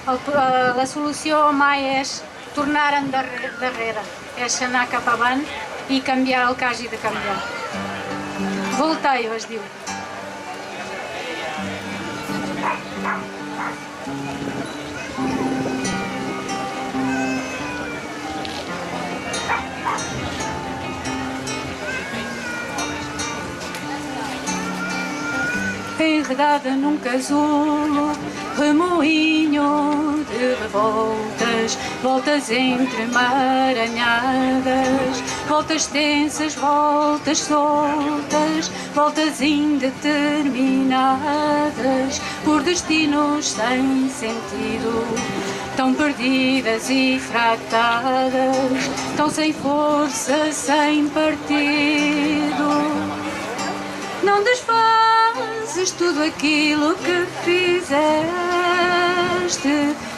La solució mai és tornar darrere, és anar cap avant i canviar el que hagi de canviar. Voltaio es diu. Enredada num casulo, remoinho de revoltas, voltas entremaranhadas, voltas tensas, voltas soltas, voltas indeterminadas, por destinos sem sentido, tão perdidas e fractadas, tão sem força, sem partido. Não desfazes tudo aquilo que fizeste,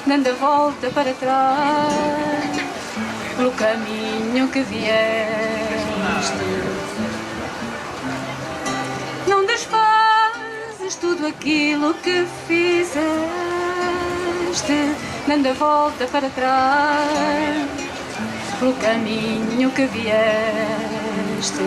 dando a volta para trás, pelo caminho que vieste. Não desfazes tudo aquilo que fizeste, dando a volta para trás, pelo caminho que vieste.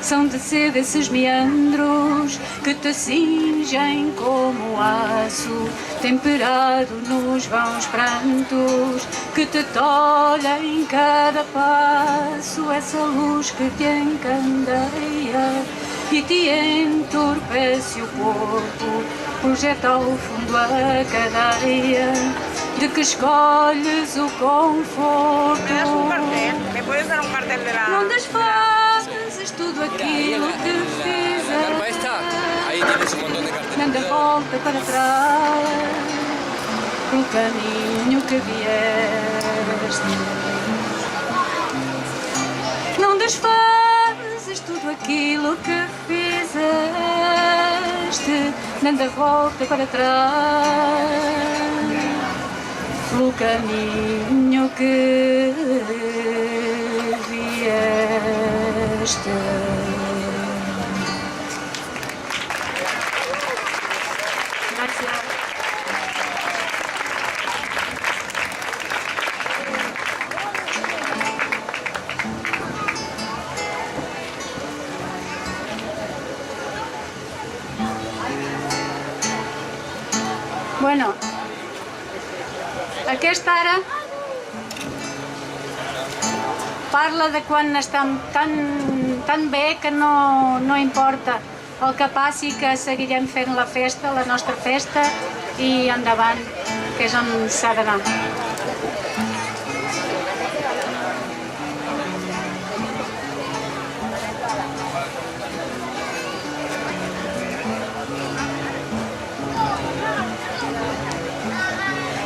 São de seda esses meandros que te cingem como aço, temperado nos vãos prantos que te tolhem cada passo. Essa luz que te encandeia e te entorpece o corpo, projeta ao fundo a cadeia de que escolhes o conforto. Não desfazes tudo aquilo que fizeste, dando a volta para trás, pelo caminho que vieste. Não desfazes tudo aquilo que fizeste, dando a volta para trás, pelo caminho que vieste. Gracias. Bueno, aquesta ara parla de quan estem tan bé que no importa el que passi, que seguirem fent la festa, la nostra festa, i endavant, que és on s'ha d'anar.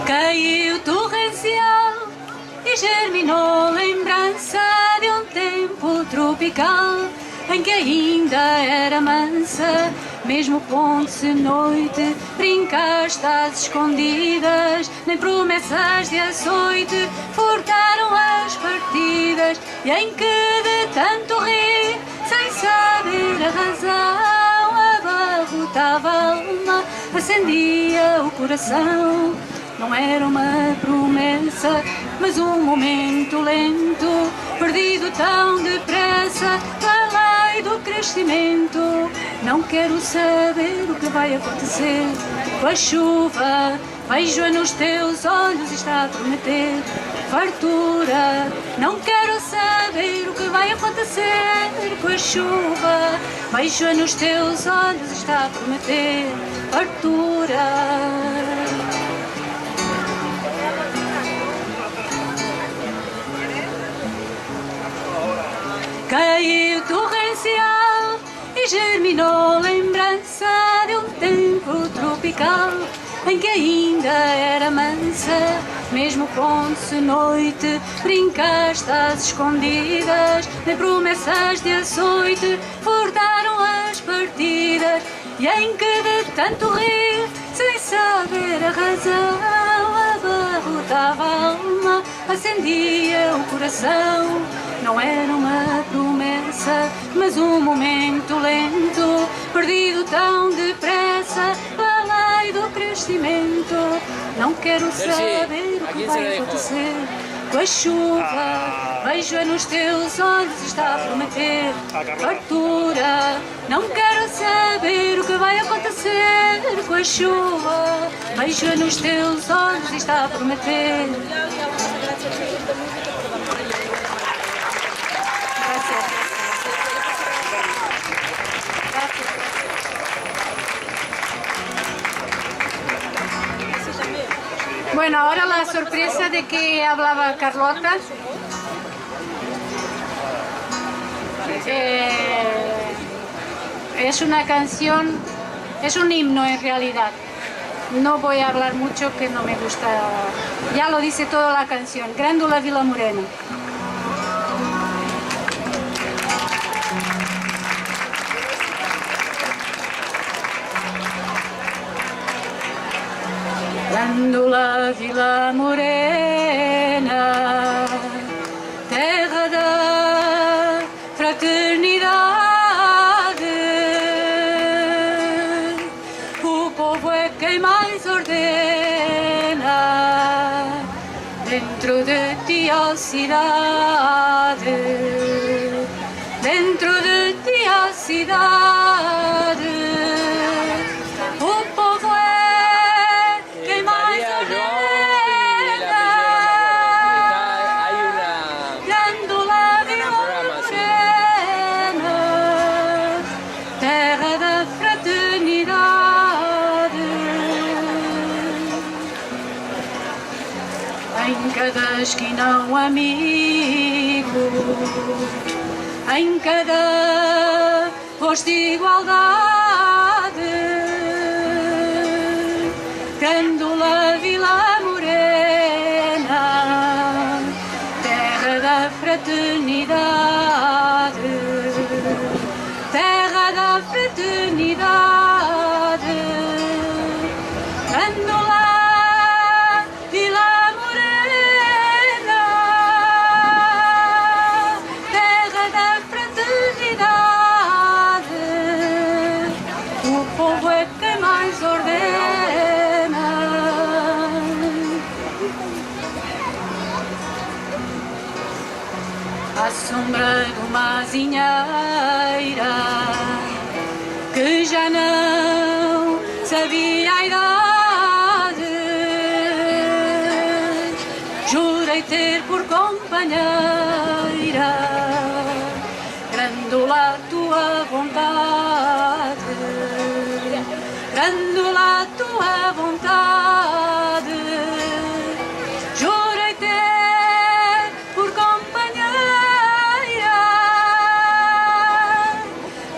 Caiu torrencial e germinou lembrança de um tempo tropical em que ainda era mansa, mesmo ponte noite, brincaste às escondidas, nem promessas de açoite furtaram as partidas, e em que de tanto rir, sem saber a razão, abarrotava a alma, acendia o coração. Não era uma promessa, mas um momento lento, perdido tão depressa na lei do crescimento. Não quero saber o que vai acontecer com a chuva, vejo-a nos teus olhos e está a prometer fartura. Não quero saber o que vai acontecer com a chuva, vejo-a nos teus olhos e está a prometer fartura. Caiu torrencial e germinou lembrança de um tempo tropical em que ainda era mansa, mesmo ponte noite, brincaste às escondidas, nem promessas de açoite furtaram as partidas, e em que de tanto rir, sem saber a razão, abarrotava a alma, acendia o coração. Não era uma promessa, mas um momento lento, perdido tão depressa, a lei do crescimento. Não quero saber o que vai acontecer com a chuva, vejo-a nos teus olhos e está a prometer fartura. Não quero saber o que vai acontecer com a chuva, vejo-a nos teus olhos e está a prometer. Bueno, ahora la sorpresa de que hablaba Carlota. Es una canción, es un himno en realidad. No voy a hablar mucho, que no me gusta. Ya lo dice toda la canción. Grándula Vilamorena. Grândola Vilamorena, terra da fraternidade, o povo é quem mais ordena, dentro de ti a cidade, dentro de ti a cidade. Em cada esquina um amigo, em cada rosto de igualdade. Grândola Vilamorena, terra da fraternidade, terra da fraternidade. Grândola à sombra de uma azinheira que já não sabia a idade, jurei ter por companheira Grândola a tua vontade, Grândola a tua vontade. Jurei ter por companheira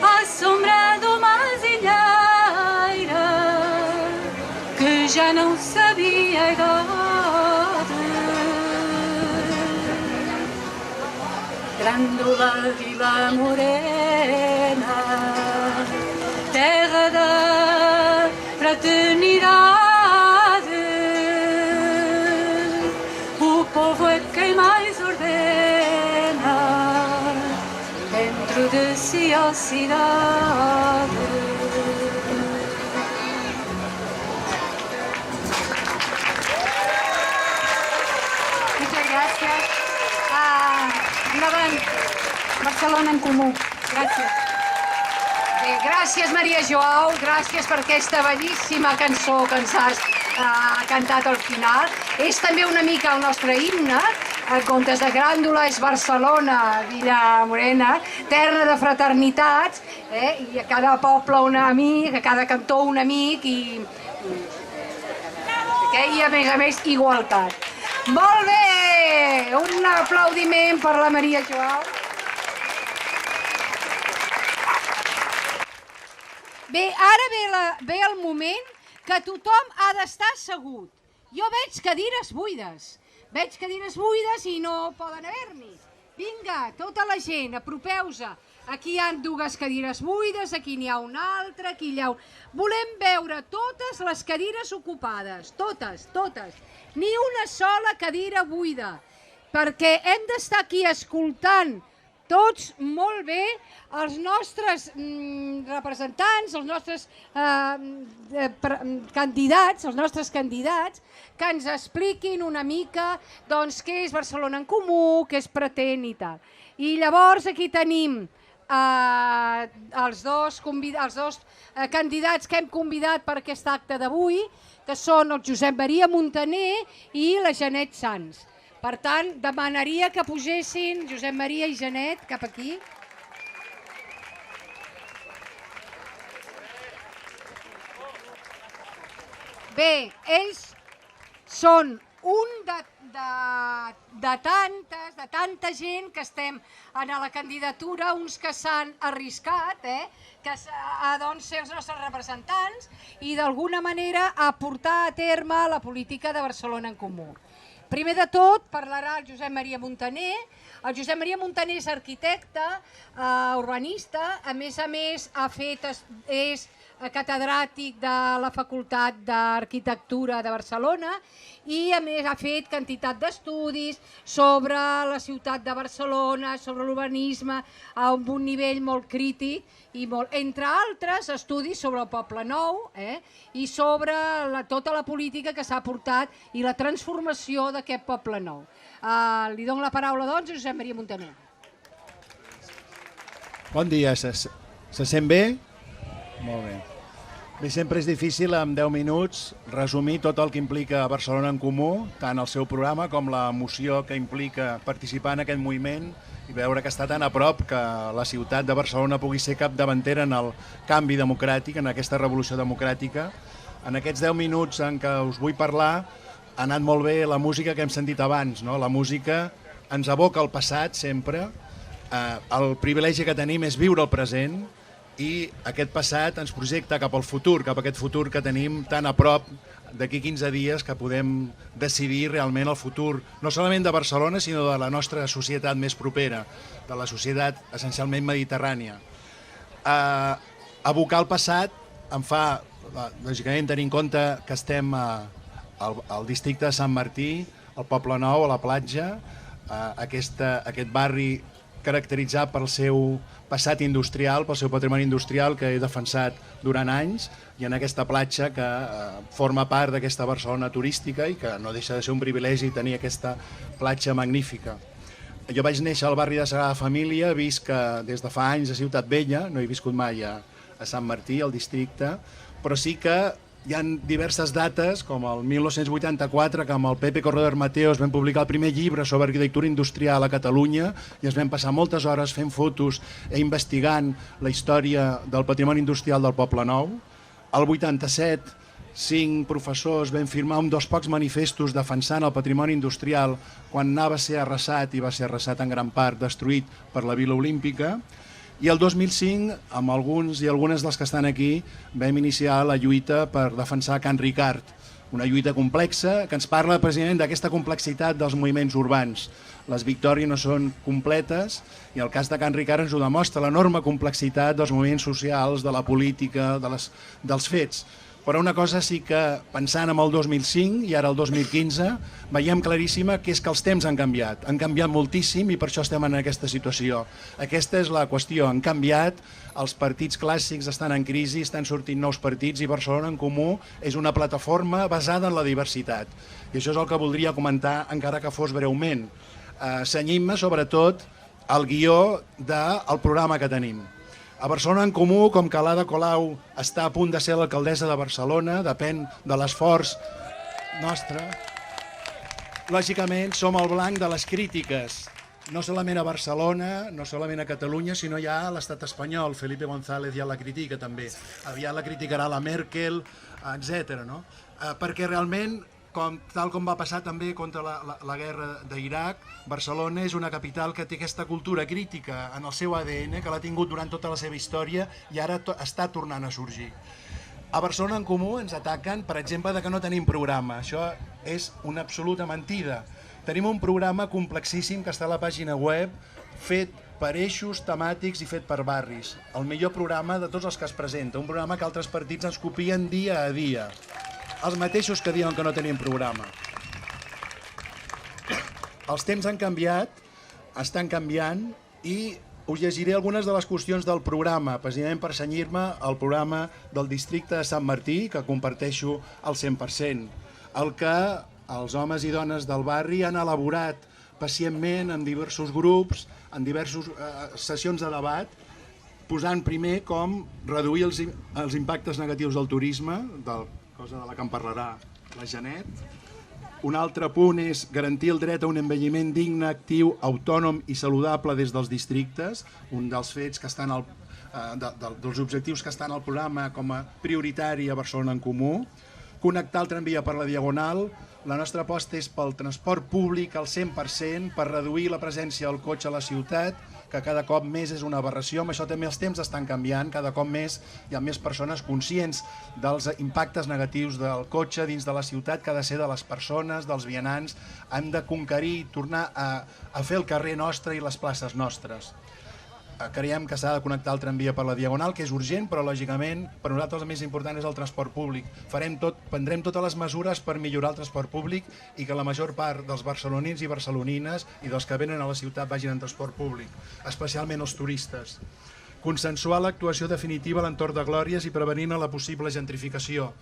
à sombra de uma azinheira que já não sabia a idade. Grândola Vilamorena, terra da fraternidade, o povo é quem mais ordena, dentro de si a cidade. Muchas gracias. Endavant, Barcelona en Comú. Gràcies. Bé, gràcies, Maria Joao, gràcies per aquesta bellíssima cançó que ens has cantat al final. És també una mica el nostre himne. En comptes de Gràndola és Barcelona, Vilamorena, terra de fraternitats, i a cada poble un amic, a cada cantó un amic, i a més igualtat. Molt bé! Un aplaudiment per la Maria Joao. Bé, ara ve el moment que tothom ha d'estar assegut. Jo veig cadires buides. Veig cadires buides i no poden haver-n'hi. Vinga, tota la gent, apropeu-se. Aquí hi ha dues cadires buides, aquí n'hi ha una altra, aquí hi ha... Volem veure totes les cadires ocupades, totes, totes. Ni una sola cadira buida. perquè hem d'estar aquí escoltant tots molt bé els nostres representants, els nostres candidats, que ens expliquin una mica doncs, què és Barcelona en Comú, què es pretén i tal. I llavors aquí tenim els dos candidats que hem convidat per aquest acte d'avui, que són el Josep Maria Muntaner i la Janet Sans. Per tant, demanaria que pugessin Josep Maria i Janet cap aquí. Bé, ells són un de tanta gent que estem en la candidatura, uns que s'han arriscat a ser els nostres representants i d'alguna manera a portar a terme la política de Barcelona en Comú. Primer de tot parlarà el Josep Maria Muntaner. El Josep Maria Muntaner és arquitecte, urbanista, a més és catedràtic de la Facultat d'Arquitectura de Barcelona i a més ha fet quantitat d'estudis sobre la ciutat de Barcelona, sobre l'urbanisme a un nivell molt crític i entre altres estudis sobre el Poble Nou i sobre tota la política que s'ha portat i la transformació d'aquest Poble Nou. Li dono la paraula doncs a Josep Maria Muntaner. Bon dia, se sent bé? Molt bé. Bé, sempre és difícil en 10 minuts resumir tot el que implica Barcelona en Comú, tant el seu programa com la moció que implica participar en aquest moviment i veure que està tan a prop que la ciutat de Barcelona pugui ser capdavantera en el canvi democràtic, en aquesta revolució democràtica. En aquests 10 minuts en què us vull parlar ha anat molt bé la música que hem sentit abans, no? La música ens aboca al passat sempre, el privilegi que tenim és viure el present i aquest passat ens projecta cap al futur, cap a aquest futur que tenim tan a prop d'aquí 15 dies que podem decidir realment el futur, no solament de Barcelona, sinó de la nostra societat més propera, de la societat essencialment mediterrània. Abocar el passat em fa, lògicament, tenir en compte que estem al districte de Sant Martí, al Poble Nou, a la platja, aquest barri caracteritzat pel seu passat industrial, pel seu patrimoni industrial que he defensat durant anys i en aquesta platja que forma part d'aquesta Barcelona turística i que no deixa de ser un privilegi tenir aquesta platja magnífica. Jo vaig néixer al barri de Sagrada Família, he vist que des de fa anys a Ciutat Vella, no he viscut mai a Sant Martí, al districte, però sí que hi ha diverses dates, com el 1984, que amb el Pepe Corredor Mateos vam publicar el primer llibre sobre arquitectura industrial a Catalunya i es vam passar moltes hores fent fotos i investigant la història del patrimoni industrial del Poble Nou. El 87, 5 professors vam firmar un dels pocs manifestos defensant el patrimoni industrial quan anava a ser arrasat i va ser arrasat en gran part, destruït per la Vila Olímpica. I el 2005, amb alguns i algunes dels que estan aquí, vam iniciar la lluita per defensar Can Ricard, una lluita complexa que ens parla precisament d'aquesta complexitat dels moviments urbans. Les victòries no són completes i el cas de Can Ricard ens ho demostra, l'enorme complexitat dels moviments socials, de la política, dels fets. Però una cosa sí que, pensant en el 2005 i ara el 2015, veiem claríssima que és que els temps han canviat moltíssim i per això estem en aquesta situació. Aquesta és la qüestió, han canviat, els partits clàssics estan en crisi, estan sortint nous partits i Barcelona en Comú és una plataforma basada en la diversitat. I això és el que voldria comentar, encara que fos breument. Cenyim-me sobretot al guió del programa que tenim. A Barcelona en Comú, com que l'Ada Colau està a punt de ser l'alcaldessa de Barcelona, depèn de l'esforç nostre, lògicament som el blanc de les crítiques, no solament a Barcelona, no solament a Catalunya, sinó ja a l'estat espanyol. Felipe González ja la critica també, aviat la criticarà la Merkel, etc. Perquè realment, tal com va passar també contra la guerra d'Iraq, Barcelona és una capital que té aquesta cultura crítica en el seu ADN, que l'ha tingut durant tota la seva història i ara està tornant a sorgir. A Barcelona en Comú ens ataquen, per exemple, que no tenim programa. Això és una absoluta mentida. Tenim un programa complexíssim que està a la pàgina web, fet per eixos temàtics i fet per barris. El millor programa de tots els que es presenta, un programa que altres partits ens copien dia a dia. Els mateixos que diuen que no tenim programa. Els temps han canviat, estan canviant, i us llegiré algunes de les qüestions del programa, precisament per cenyir-me al programa del districte de Sant Martí, que comparteixo al 100%, el que els homes i dones del barri han elaborat pacientment en diversos grups, en diverses sessions de debat, posant primer com reduir els impactes negatius del turisme, cosa de la que en parlarà la Janet. Un altre punt és garantir el dret a un envelliment digne, actiu, autònom i saludable des dels districtes, un dels fets que estan dels objectius que estan al programa com a prioritari a Barcelona en Comú. Connectar el tramvia per la Diagonal. La nostra aposta és pel transport públic al 100%, per reduir la presència del cotxe a la ciutat, que cada cop més és una aberració. Amb això també els temps estan canviant, cada cop més hi ha més persones conscients dels impactes negatius del cotxe dins de la ciutat, que ha de ser de les persones, dels vianants. Hem de conquerir i tornar a fer el carrer nostre i les places nostres. Creiem que s'ha de connectar el tramvia per la Diagonal, que és urgent, però lògicament per nosaltres el més important és el transport públic. Prendrem totes les mesures per millorar el transport públic i que la major part dels barcelonins i barcelonines i dels que venen a la ciutat vagin en transport públic, especialment els turistes. Consensuar l'actuació definitiva a l'entorn de Glòries i prevenint la possible gentrificació.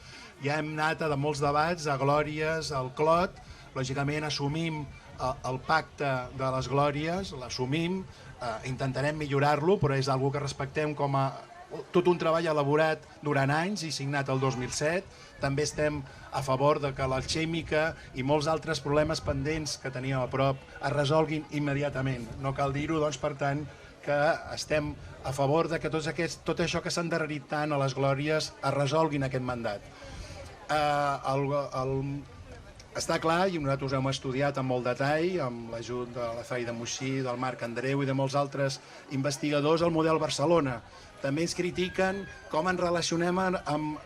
Ja hem anat a molts debats, a Glòries, al Clot, lògicament assumim el pacte de les Glòries, l'assumim, intentarem millorar-lo, però és una que respectem com a tot un treball elaborat durant anys i signat el 2007. També estem a favor de que l'alquímica i molts altres problemes pendents que teníem a prop es resolguin immediatament. No cal dir-ho, doncs, per tant, que estem a favor de que tot això que s'ha endarrerit tant a les Glòries es resolguin aquest mandat. Està clar, i nosaltres ho hem estudiat amb molt detall, amb l'ajut de la Zaida Moixí, del Marc Andreu i de molts altres investigadors, el model Barcelona. També ens critiquen com ens relacionem,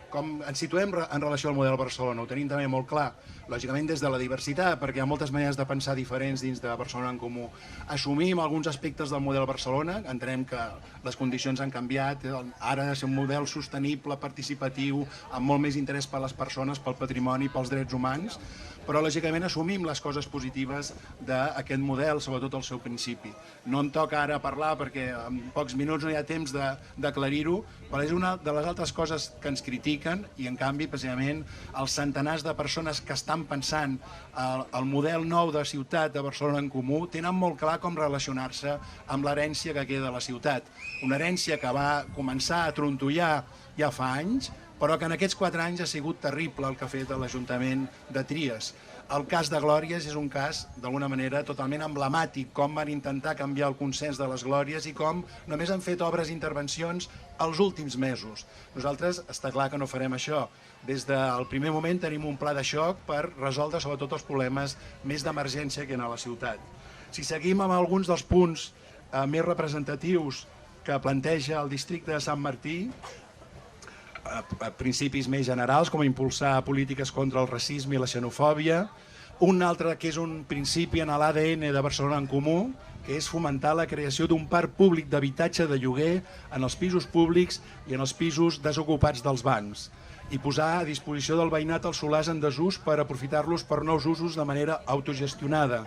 com ens situem en relació al model Barcelona. Ho tenim també molt clar, lògicament des de la diversitat, perquè hi ha moltes maneres de pensar diferents dins de Barcelona en Comú. Assumim alguns aspectes del model Barcelona, entenem que les condicions han canviat, ara ha de ser un model sostenible, participatiu, amb molt més interès per les persones, pel patrimoni, pels drets humans, però lògicament assumim les coses positives d'aquest model, sobretot al seu principi. No em toca ara parlar perquè en pocs minuts no hi ha temps d'aclarir-ho, però és una de les altres coses que ens critiquen i en canvi precisament els centenars de persones que estan pensant el model nou de ciutat de Barcelona en Comú tenen molt clar com relacionar-se amb l'herència que queda a la ciutat. Una herència que va començar a trontollar ja fa anys, però que en aquests 4 anys ha sigut terrible el que ha fet l'Ajuntament de Tries. El cas de Glòries és un cas, d'alguna manera, totalment emblemàtic, com van intentar canviar el consens de les Glòries i com només han fet obres i intervencions els últims mesos. Nosaltres està clar que no farem això. Des del primer moment tenim un pla de xoc per resoldre sobretot els problemes més d'emergència que hi ha a la ciutat. Si seguim amb alguns dels punts més representatius que planteja el districte de Sant Martí, principis més generals, com impulsar polítiques contra el racisme i la xenofòbia. Un altre que és un principi en l'ADN de Barcelona en Comú, que és fomentar la creació d'un parc públic d'habitatge de lloguer en els pisos públics i en els pisos desocupats dels bancs, i posar a disposició del veïnat els solars en desús per aprofitar-los per nous usos de manera autogestionada.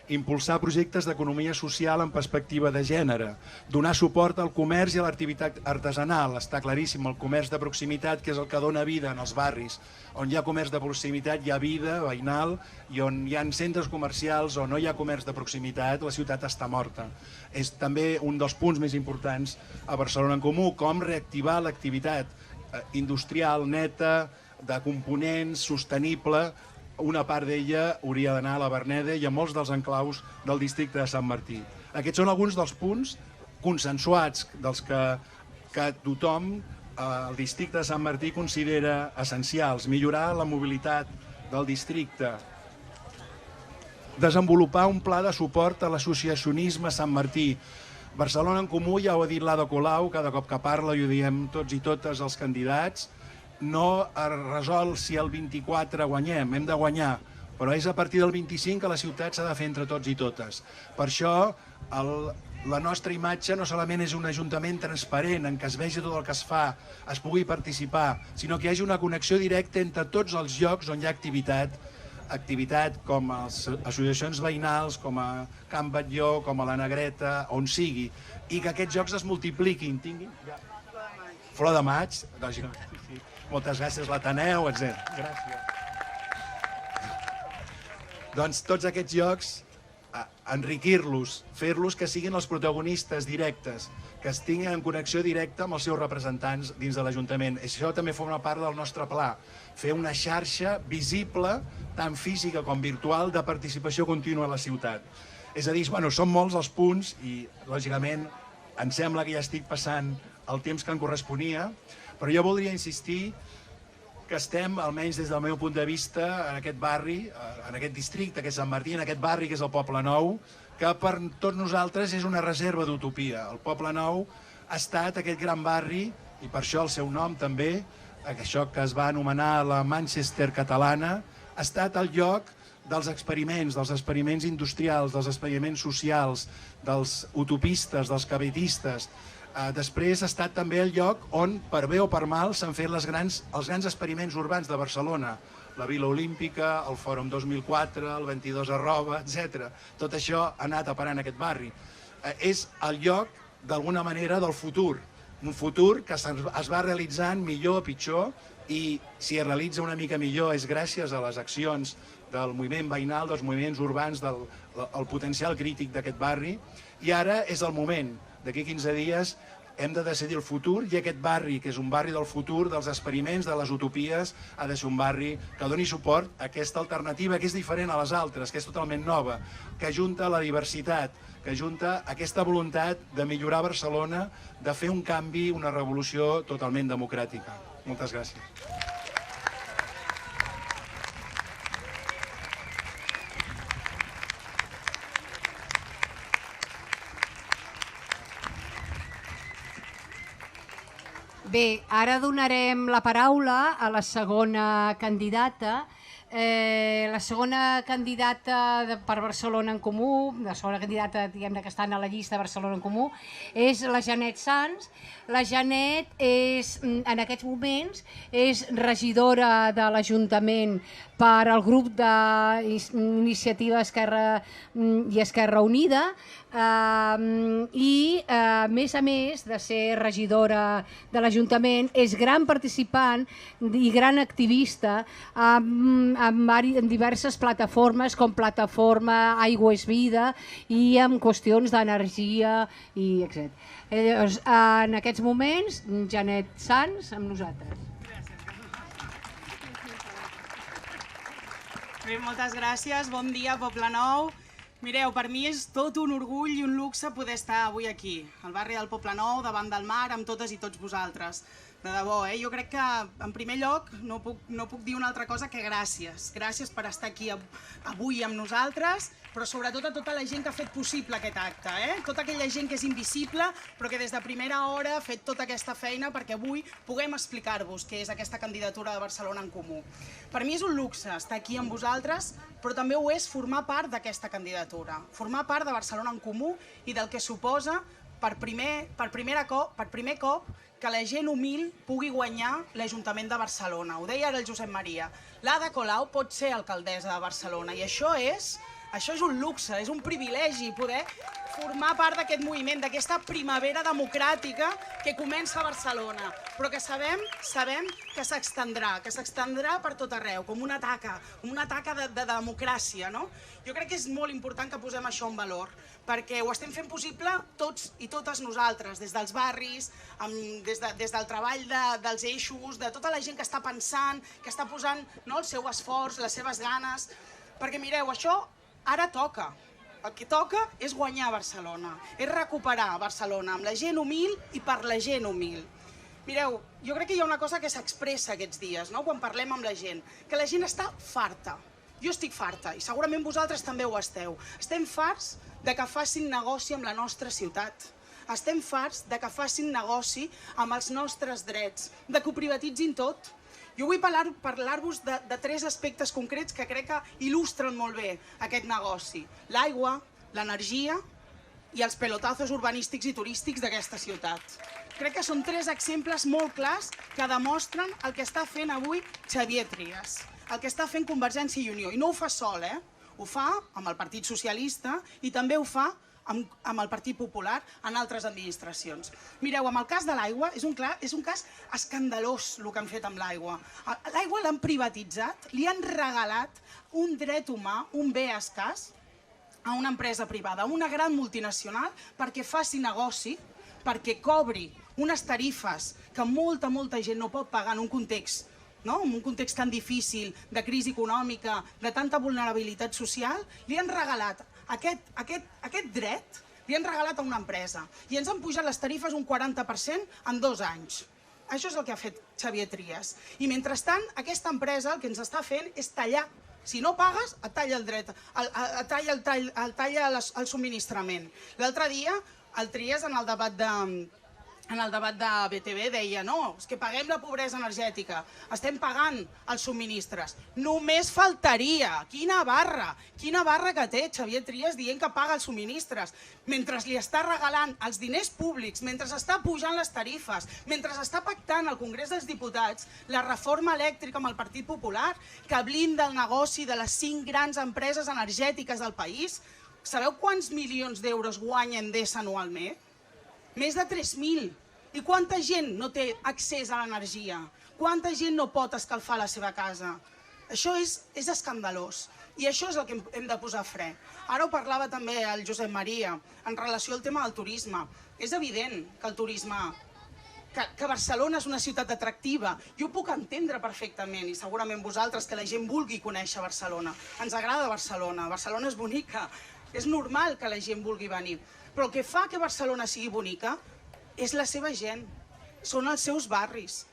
Impulsar projectes d'economia social en perspectiva de gènere, donar suport al comerç i a l'activitat artesanal. Està claríssim, el comerç de proximitat, que és el que dona vida en els barris. On hi ha comerç de proximitat hi ha vida veïnal, i on hi ha centres comercials o no hi ha comerç de proximitat, la ciutat està morta. És també un dels punts més importants a Barcelona en Comú, com reactivar l'activitat industrial neta, de components, sostenible. Una part d'ella hauria d'anar a la Verneda i a molts dels enclaus del districte de Sant Martí. Aquests són alguns dels punts consensuats dels que tothom al districte de Sant Martí considera essencials. Millorar la mobilitat del districte, desenvolupar un pla de suport a l'associacionisme Sant Martí. Barcelona en Comú, ja ho ha dit l'Ada Colau, cada cop que parla i ho diem tots i totes els candidats, no es resol si el 24 guanyem, hem de guanyar, però és a partir del 25 que la ciutat s'ha de fer entre tots i totes. Per això la nostra imatge no solament és un ajuntament transparent en què es vegi tot el que es fa, es pugui participar, sinó que hi hagi una connexió directa entre tots els llocs on hi ha activitat activitat com les associacions veïnals, com a Can Batlló, com a la Negreta, on sigui, i que aquests jocs es multipliquin, tinguin... Flor de maig, lògicament. Sí. Moltes gràcies, l'Ateneu, etc. Gràcies. Doncs tots aquests jocs, enriquir-los, fer-los que siguin els protagonistes directes, que es tinguin en connexió directa amb els seus representants dins de l'Ajuntament. Això també forma part del nostre pla, fer una xarxa visible, tant física com virtual, de participació contínua a la ciutat. És a dir, són molts els punts i, lògicament, em sembla que ja estic passant el temps que em corresponia, però jo voldria insistir que estem, almenys des del meu punt de vista, en aquest barri, en aquest districte que és Sant Martí, en aquest barri que és el Poble Nou, que per tots nosaltres és una reserva d'utopia. El Poble Nou ha estat aquest gran barri, i per això el seu nom també, això que es va anomenar la Manchester catalana, ha estat el lloc dels experiments industrials, dels experiments socials, dels utopistes, dels cabetistes. Després ha estat també el lloc on, per bé o per mal, s'han fet els grans experiments urbans de Barcelona. La Vila Olímpica, el Fòrum 2004, el 22 arroba, etc. Tot això ha anat a parar en aquest barri. És el lloc, d'alguna manera, del futur. Un futur que es va realitzant millor o pitjor, i si es realitza una mica millor és gràcies a les accions del moviment veïnal, dels moviments urbans, del potencial crític d'aquest barri. I ara és el moment. D'aquí 15 dies hem de decidir el futur, i aquest barri, que és un barri del futur, dels experiments, de les utopies, ha de ser un barri que doni suport a aquesta alternativa, que és diferent a les altres, que és totalment nova, que ajunta la diversitat, que ajunta aquesta voluntat de millorar Barcelona, de fer un canvi, una revolució totalment democràtica. Moltes gràcies. Bé, ara donarem la paraula a la segona candidata. La segona candidata per Barcelona en Comú, la segona candidata diguem-ne que està a la llista de Barcelona en Comú, és la Janet Sans. La Janet en aquests moments és regidora de l'Ajuntament per al grup d'Iniciativa Esquerra i Esquerra Unida, i a més de ser regidora de l'Ajuntament és gran participant i gran activista en diverses plataformes, com Plataforma Aigua és Vida, i en qüestions d'energia i etc. En aquests moments, Janet Sans amb nosaltres. Bé, moltes gràcies, bon dia, Poble Nou. Mireu, per mi és tot un orgull i un luxe poder estar avui aquí, al barri del Poble Nou, davant del mar, amb totes i tots vosaltres. De debò, jo crec que, en primer lloc, no puc dir una altra cosa que gràcies. Gràcies per estar aquí avui amb nosaltres, però sobretot a tota la gent que ha fet possible aquest acte. Tota aquella gent que és invisible, però que des de primera hora ha fet tota aquesta feina perquè avui puguem explicar-vos què és aquesta candidatura de Barcelona en Comú. Per mi és un luxe estar aquí amb vosaltres, però també ho és formar part d'aquesta candidatura, formar part de Barcelona en Comú i del que suposa per primer cop que la gent humil pugui guanyar l'Ajuntament de Barcelona. Ho deia ara el Josep Maria. l'Ada Colau pot ser alcaldessa de Barcelona i això és un luxe, és un privilegi poder formar part d'aquest moviment, d'aquesta primavera democràtica que comença a Barcelona, però que sabem que s'estendrà per tot arreu, com una taca de democràcia. Jo crec que és molt important que posem això en valor, perquè ho estem fent possible tots i totes nosaltres, des dels barris, des del treball dels eixos, de tota la gent que està pensant, que està posant el seu esforç, les seves ganes, perquè mireu, això ara toca. El que toca és guanyar Barcelona, és recuperar Barcelona amb la gent humil i per la gent humil. Mireu, jo crec que hi ha una cosa que s'expressa aquests dies, quan parlem amb la gent, que la gent està farta. Jo estic farta i segurament vosaltres també ho esteu. Estem farts de que facin negoci amb la nostra ciutat. Estem farts de que facin negoci amb els nostres drets, de que ho privatitzin tot. Jo vull parlar-vos de 3 aspectes concrets que crec que il·lustren molt bé aquest negoci. L'aigua, l'energia i els pelotazos urbanístics i turístics d'aquesta ciutat. Crec que són 3 exemples molt clars que demostren el que està fent avui Xavier Trias. el que està fent Convergència i Unió. I no ho fa sol, ho fa amb el Partit Socialista i també ho fa amb el Partit Popular en altres administracions. Mireu, amb el cas de l'aigua és un cas escandalós el que han fet amb l'aigua. L'aigua l'han privatitzat, li han regalat un dret humà, un bé escàs, a una empresa privada, a una gran multinacional, perquè faci negoci, perquè cobri unes tarifes que molta gent no pot pagar en un context, en un context tan difícil, de crisi econòmica, de tanta vulnerabilitat social, li han regalat aquest dret, li han regalat a una empresa. I ens han pujat les tarifes un 40% en 2 anys. Això és el que ha fet Xavier Trias. I mentrestant, aquesta empresa el que ens està fent és tallar. Si no pagues, et talla el dret, et talla el subministrament. L'altre dia, el Trias, en el debat de BTV deia no, és que paguem la pobresa energètica, estem pagant els subministres. Només faltaria, quina barra que té Xavier Trias dient que paga els subministres, mentre li està regalant els diners públics, mentre està pujant les tarifes, mentre està pactant al Congrés dels Diputats la reforma elèctrica amb el Partit Popular, que blinda el negoci de les 5 grans empreses energètiques del país. Sabeu quants milions d'euros guanya Endesa anualment? Més de 3.000. I quanta gent no té accés a l'energia? Quanta gent no pot escalfar la seva casa? Això és escandalós. I això és el que hem de posar fre. Ara ho parlava també el Josep Maria, en relació al tema del turisme. És evident que el turisme, que Barcelona és una ciutat atractiva. Jo ho puc entendre perfectament, i segurament vosaltres, que la gent vulgui conèixer Barcelona. Ens agrada Barcelona, Barcelona és bonica. És normal que la gent vulgui venir. Però el que fa que Barcelona sigui bonica és la seva gent, són els seus barris,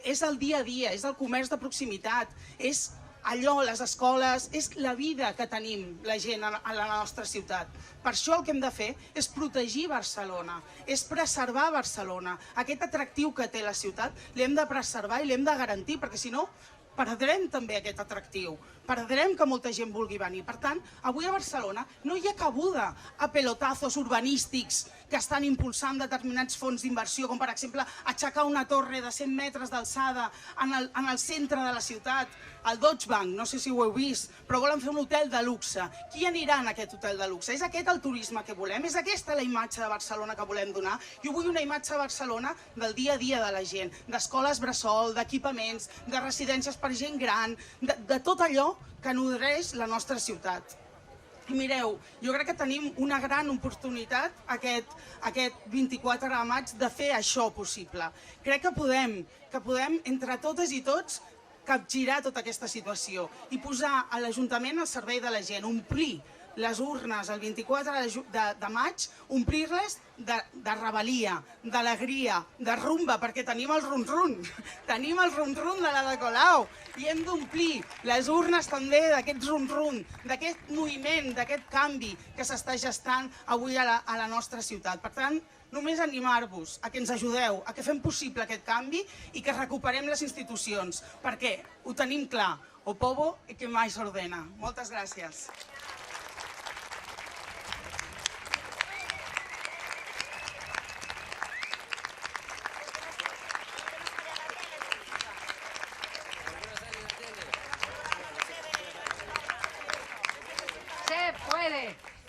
és el dia a dia, és el comerç de proximitat, és allò, les escoles, és la vida que tenim la gent a la nostra ciutat. Per això el que hem de fer és protegir Barcelona, és preservar Barcelona. Aquest atractiu que té la ciutat l'hem de preservar i l'hem de garantir, perquè si no perdrem també aquest atractiu, perdrem que molta gent vulgui venir. Per tant, avui a Barcelona no hi ha cabuda a pelotazos urbanístics que estan impulsant determinats fons d'inversió, com per exemple aixecar una torre de 100 metres d'alçada en el centre de la ciutat, el Deutsche Bank, no sé si ho heu vist, però volen fer un hotel de luxe. Qui anirà en aquest hotel de luxe? És aquest el turisme que volem? És aquesta la imatge de Barcelona que volem donar? Jo vull una imatge de Barcelona del dia a dia de la gent, d'escoles bressol, d'equipaments, de residències per gent gran, de tot allò que nodreix la nostra ciutat. I mireu, jo crec que tenim una gran oportunitat aquest 24 de maig de fer això possible. Crec que podem entre totes i tots capgirar tota aquesta situació i posar a l'Ajuntament al servei de la gent, omplir les urnes el 24 de maig, omplir-les de rebel·lia, d'alegria, de rumba, perquè tenim el rum-rum, tenim el rum-rum de l'Ada Colau i hem d'omplir les urnes també d'aquest rum-rum, d'aquest moviment, d'aquest canvi que s'està gestant avui a la nostra ciutat. Per tant, només animar-vos a que ens ajudeu, a que fem possible aquest canvi i que recuperem les institucions, perquè ho tenim clar, o povo que mai s'ordena. Moltes gràcies.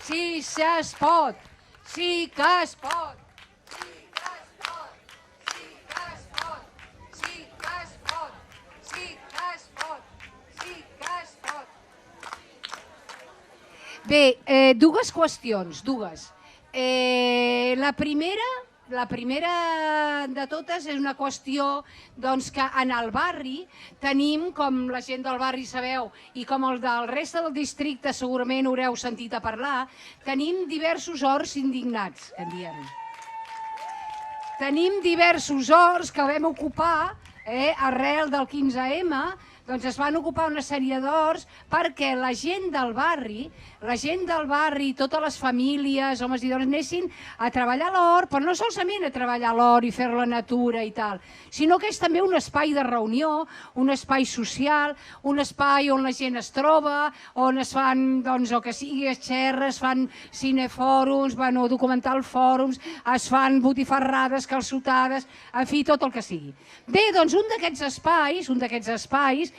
Sí que es pot, sí que es pot, sí que es pot, sí que es pot, sí que es pot, sí que es pot, sí que es pot. Bé, dues qüestions, dues. La primera de totes és una qüestió que en el barri tenim, com la gent del barri sabeu i com el del resta del districte segurament haureu sentit a parlar, tenim diversos horts indignats, que en diem. Tenim diversos horts que vam ocupar arrel del 15M, doncs es van ocupar una sèrie d'horts perquè la gent del barri, totes les famílies, homes i dones, anessin a treballar a l'hort, però no solament a treballar a l'hort i fer la natura i tal, sinó que és també un espai de reunió, un espai social, un espai on la gent es troba, on es fan, o que sigui, xerres, es fan cinefòrums, documental fòrums, es fan botifarrades, calçotades, en fi, tot el que sigui. Bé, doncs un d'aquests espais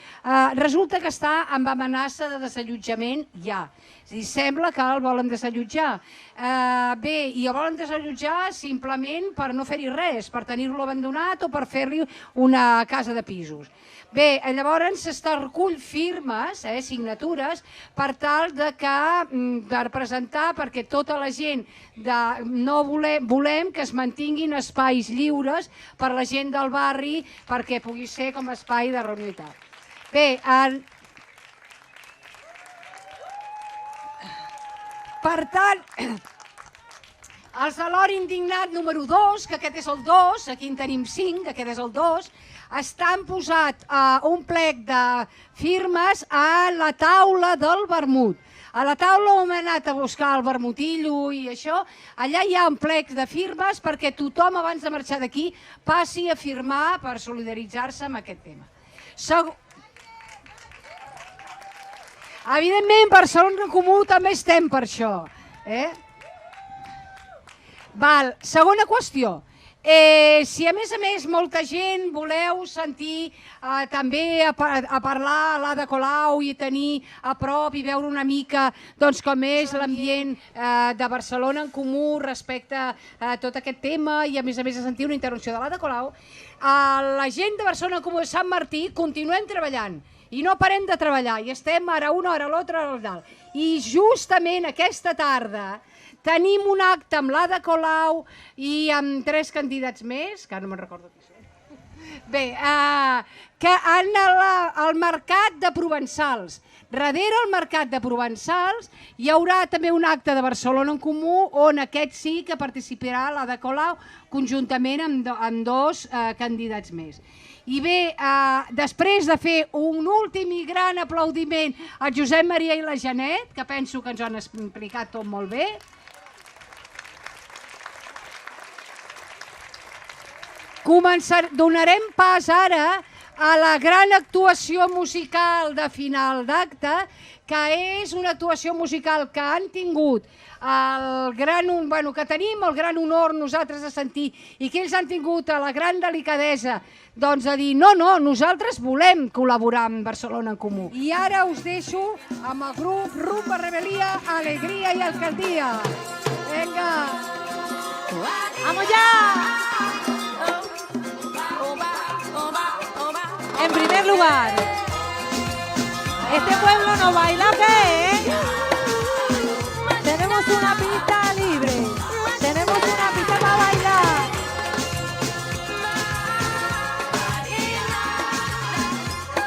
resulta que està amb amenaça de desallotjament ja. És a dir, sembla que el volen desallotjar. Bé, i el volen desallotjar simplement per no fer-hi res, per tenir-lo abandonat o per fer-li una casa de pisos. Bé, llavors s'està recull firmes, signatures, per tal de presentar perquè tota la gent no volem que es mantinguin espais lliures per la gent del barri perquè pugui ser com a espai de reunió i tal. Bé, per tant, els de l'hora indignat número 2, que aquest és el 2, aquí en tenim 5, aquest és el 2, estan posat un plec de firmes a la taula del vermut. A la taula on hem anat a buscar el vermutillo i això, allà hi ha un plec de firmes perquè tothom abans de marxar d'aquí passi a firmar per solidaritzar-se amb aquest tema. Evidentment, Barcelona en Comú també estem per això. Segona qüestió. Si a més molta gent voleu sentir també a parlar a l'Ada Colau i tenir a prop i veure una mica com és l'ambient de Barcelona en Comú respecte a tot aquest tema i a més a sentir una intervenció de l'Ada Colau, la gent de Barcelona en Comú de Sant Martí continuem treballant i no parem de treballar i estem ara una hora l'altra a dalt. I justament aquesta tarda tenim un acte amb l'Ada Colau i amb 3 candidats més, que no me'n recordo qui són. Bé, que al mercat de Provençals. Darrere el mercat de Provençals hi haurà també un acte de Barcelona en Comú on aquest sí que participarà l'Ada Colau conjuntament amb 2 candidats més. I bé, després de fer un últim i gran aplaudiment a Josep Maria i la Janet, que penso que ens ho han explicat tot molt bé, donarem pas ara a la gran actuació musical de final d'acte, que és una actuació musical que han tingut que tenim el gran honor nosaltres de sentir i que ells han tingut la gran delicadesa de dir no, nosaltres volem col·laborar amb Barcelona en Comú. I ara us deixo amb el grup Rumba Rebel·lia, Alegria i Alcaldia. Vinga! ¡Vamos ya! En primer lugar, este pueblo no baila, ¿qué? Tenemos una pista libre, tenemos una pista para bailar.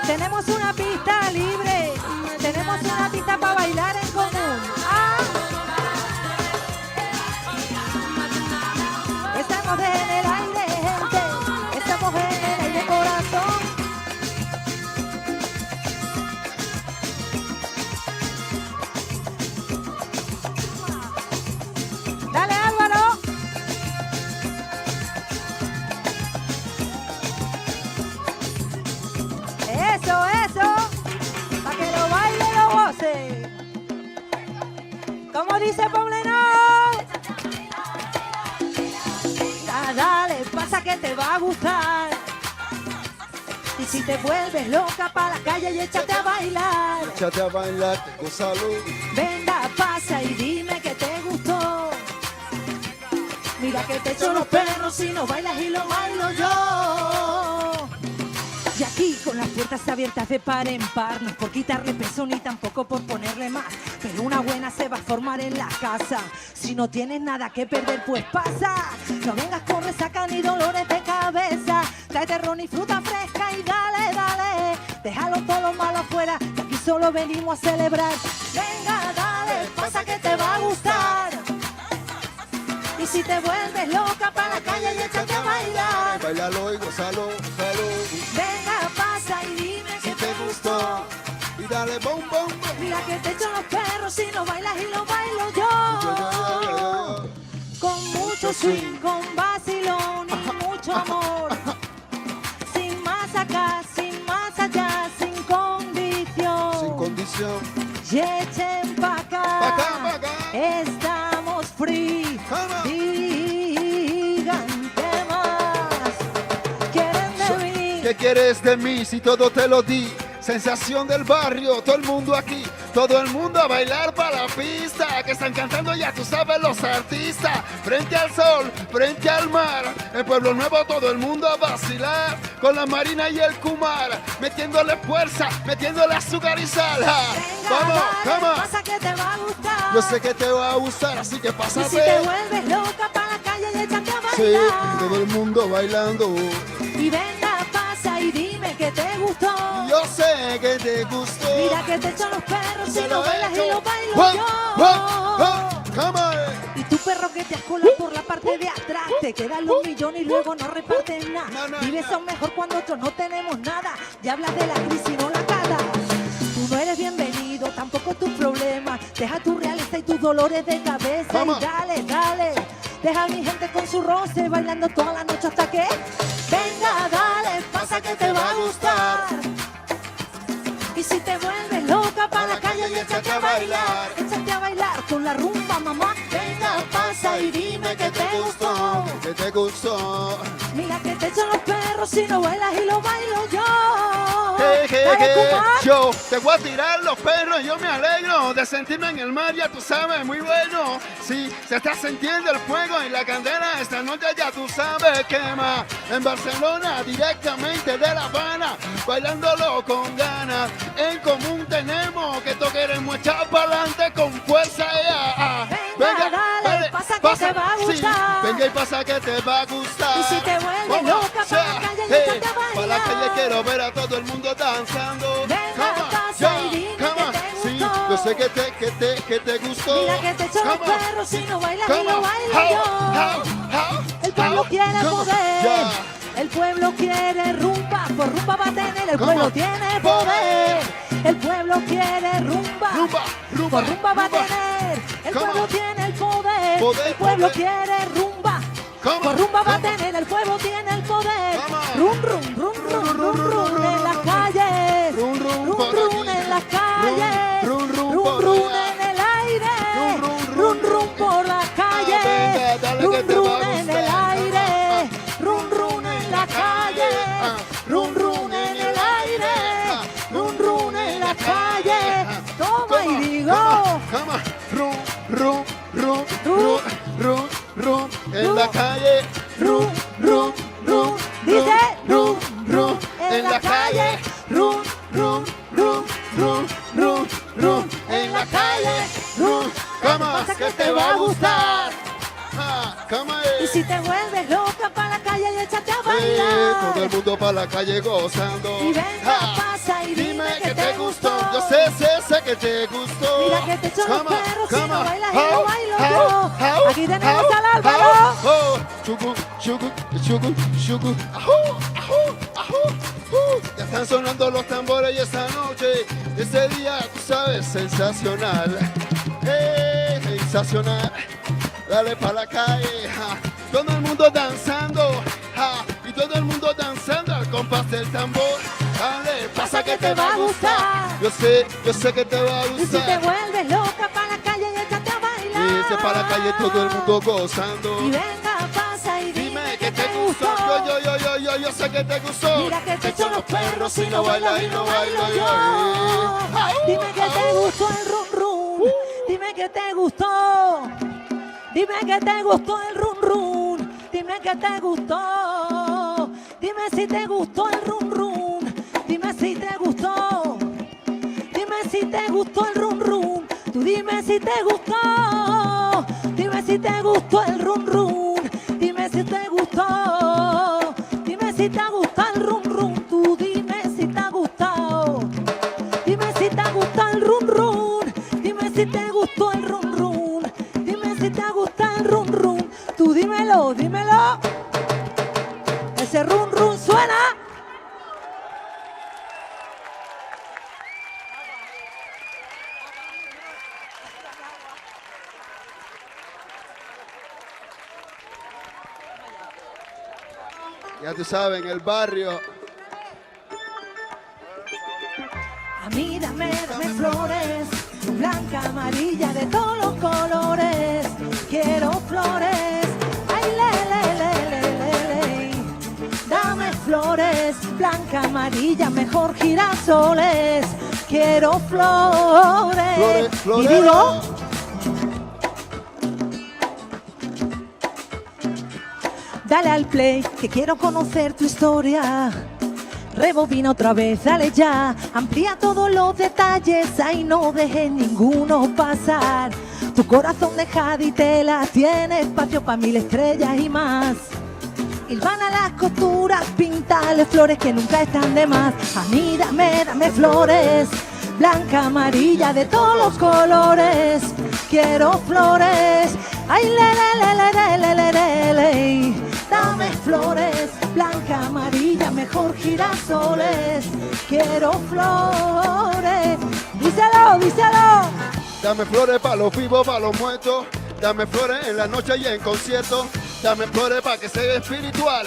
Tenemos una pista libre, tenemos una pista para bailar en común. Estamos en el aire, gente, estamos en el aire, corazón. Dale, Álvaro. Eso, para que lo baile y lo goce. Como dice Poblenou. Dale, pasa que te va a gustar. Y si te vuelves loca pa' la calle y échate a bailar. Échate a bailar, gózalo. Venga, pasa y dime que te gustó. Mira que te echo los perros si no bailas y lo bailo yo. Y aquí con las puertas abiertas de par en par, no es por quitarle peso ni tampoco por ponerle más, pero una buena se va a formar en la casa. Si no tienes nada que perder, pues pasa. No vengas con resaca ni dolores de cabeza. Tráete ron y fruta fresca y dale, dale. Déjalo todo lo malo afuera, que aquí solo venimos a celebrar. Venga, dale, pasa que te va a gustar. Y si te vuelves loca pa' la calle y échate a bailar. Bailalo y gózalo, gózalo. Venga, pasa y dime que te gustó. Y dale bom, bom, bom. Mira que te echo los perros si no bailas y lo bailo yo. Con mucho swing, con vacilón y mucho amor. Sin más acá, sin más allá, sin condición. Sin condición. Y echen pa' acá. Pa' acá, pa' acá. Estamos free. Digan qué más quieren de mí. ¿Qué quieres de mí si todo te lo di? sensación del barrio, todo el mundo aquí, todo el mundo a bailar para la pista, que están cantando ya tú sabes los artistas, frente al sol, frente al mar, en Pueblo Nuevo todo el mundo a vacilar, con la Marina y el Kumar, metiéndole fuerza, metiéndole azúcar y sal. Vamos, vamos. Pasa que te va a gustar. Yo sé que te va a gustar, así que pásate. Y si te vuelves loca para la calle y échate a bailar. Sí, todo el mundo bailando. Y venga, pasa y dime que te gustó. Yo sé que te gustó. Mira que te echan los perros si no bailas y lo bailo Wow, yo. wow, wow, come on. Y tu perro que te ascola por la parte de atrás, te quedan los millones y luego no reparten nada. No, no, Vives no. aún mejor cuando otros no tenemos nada. Ya hablas de la crisis, no la cara. Tú no eres bienvenido, tampoco tus problemas. Deja tu realeza y tus dolores de cabeza. Vamos. Y dale, dale. Deja a mi gente con su roce bailando toda la noche hasta que venga, dale, pasa que te va a gustar. Y si te vuelves loca para la calle y échate a bailar con la rumba, mamá. Venga, pasa y dime que te gustó. Que te gustó. Mira que te echan los perros si no bailas y lo bailo yo. Dale, Kumar. Yo te voy a tirar los perros, yo me alegro de sentirme en el mar, ya tú sabes, muy bueno. Sí, se está sintiendo el fuego y la candela esta noche ya tú sabes quema. En Barcelona, directamente de La Habana, bailándolo con ganas. En común tenemos que todos queremos echar para adelante con fuerza. Venga, dale, pasa que te va a sí, gustar. venga y pasa que te va a gustar. Y si te vuelves Vamos, loca para la calle y échate a para la calle bailar. quiero ver a todo el mundo danzando. Venga, Come on, pasa y dime come que on. te Sí, gustó. yo sé que te gustó. Mira que te echan los Come on, perros si no bailas y come lo on. bailo How, yo. El pueblo how, quiere come on. poder. Yeah. El pueblo quiere rumba, por rumba va a tener, el Come pueblo on. tiene poder. El pueblo quiere rumba, Rumba, rumba, por rumba va a rumba. tener, el Come pueblo on. tiene el poder. Poder, El pueblo poder. quiere rumba, Come por on, rumba va a come on. tener, el pueblo tiene el poder. Come on. Rum, rum, rum, rum, rum, rum, en las calles. Rum, rum, Rum, por rum, aquí. en las calles. Rum, rum, Rum, por rum, allá. en el aire. Rum, rum, Rum, rum, por las venga, calles. dale Rum, que te rum, va a en el gustar. aire. Rum, rum, en la calle. Rum, rum, en el aire. Rum, rum, en la calle. Toma y digo. Come on. Rum, rum, rum, rum, rum, rum, en la calle. Rum, rum, rum, Dice rum, rum, en la calle. Rum, rum, rum, rum, rum, rum, en la calle. Rum, come on, Pasa que te va a gustar. Come on. Y si te vuelves loca para la calle y échate a Todo bailar. el mundo para la calle gozando. Y venga, pasa y dime que te gustó. Yo sé que te gustó. Mira que te echan los Come on, perros si come no on. bailas y How, lo bailo how, yo. how, Aquí tenemos how, al Álvaro. how, oh, chugu, chugu, chugu, chugu, ajú, ajú, ajú. Ya están sonando los tambores y esta noche, ese día, tú sabes, sensacional. Sensacional. Dale pa' la calle, ja. Todo el mundo danzando, ja. Y todo el mundo danzando al compás del tambor. Dale, pasa que te va a gustar. Yo sé que te va a Y si te gustar. vuelves loca para la calle y échate a bailar. Y ese para la calle todo el mundo gozando. Y venga, pasa y Dime que te gustó. Yo sé que te gustó. Mira que te echan los perros si no no bailas y lo bailo yo. Dime que te gustó el rum rum. Dime que te gustó. Dime que te gustó el rum rum. Dime que te gustó. Dime si te gustó el rum rum. Dime si te gustó. Dime si te gustó el rum rum. Tú dime si te gustó. Dime si te gustó el rum rum. Dime si te gustó. Dime si te gusta el rum rum. Tú dime si te ha gustado. Dime si te gusta el rum rum. Dime si te gustó el rum rum. Dime si te gusta el rum rum. Tú dímelo, dímelo. Ese rum rum suena. Ya tú sabes, en el barrio. A mí dame flores, blanca, amarilla, de todos los colores. Quiero flores, ay, le. Dame flores, blanca, blanca, amarilla, mejor girasoles. Quiero flores. Flores, Y florero. digo, dale al play, que quiero conocer tu historia. Rebobina otra vez, dale ya. Amplía todos los detalles, ahí no dejes ninguno pasar. Tu corazón de jade tela tiene espacio para 1000 estrellas y más. Hilvana las costuras, píntale flores que nunca están de más. A mí dame flores, blanca, amarilla, de todos los colores. Quiero flores, ay, le. Dame flores, blanca, amarilla, mejor girasoles. Quiero flores, díselo, díselo. Dame flores para los vivos, para los muertos. Dame flores en la noche y en conciertos. Dame flores para que sea espiritual.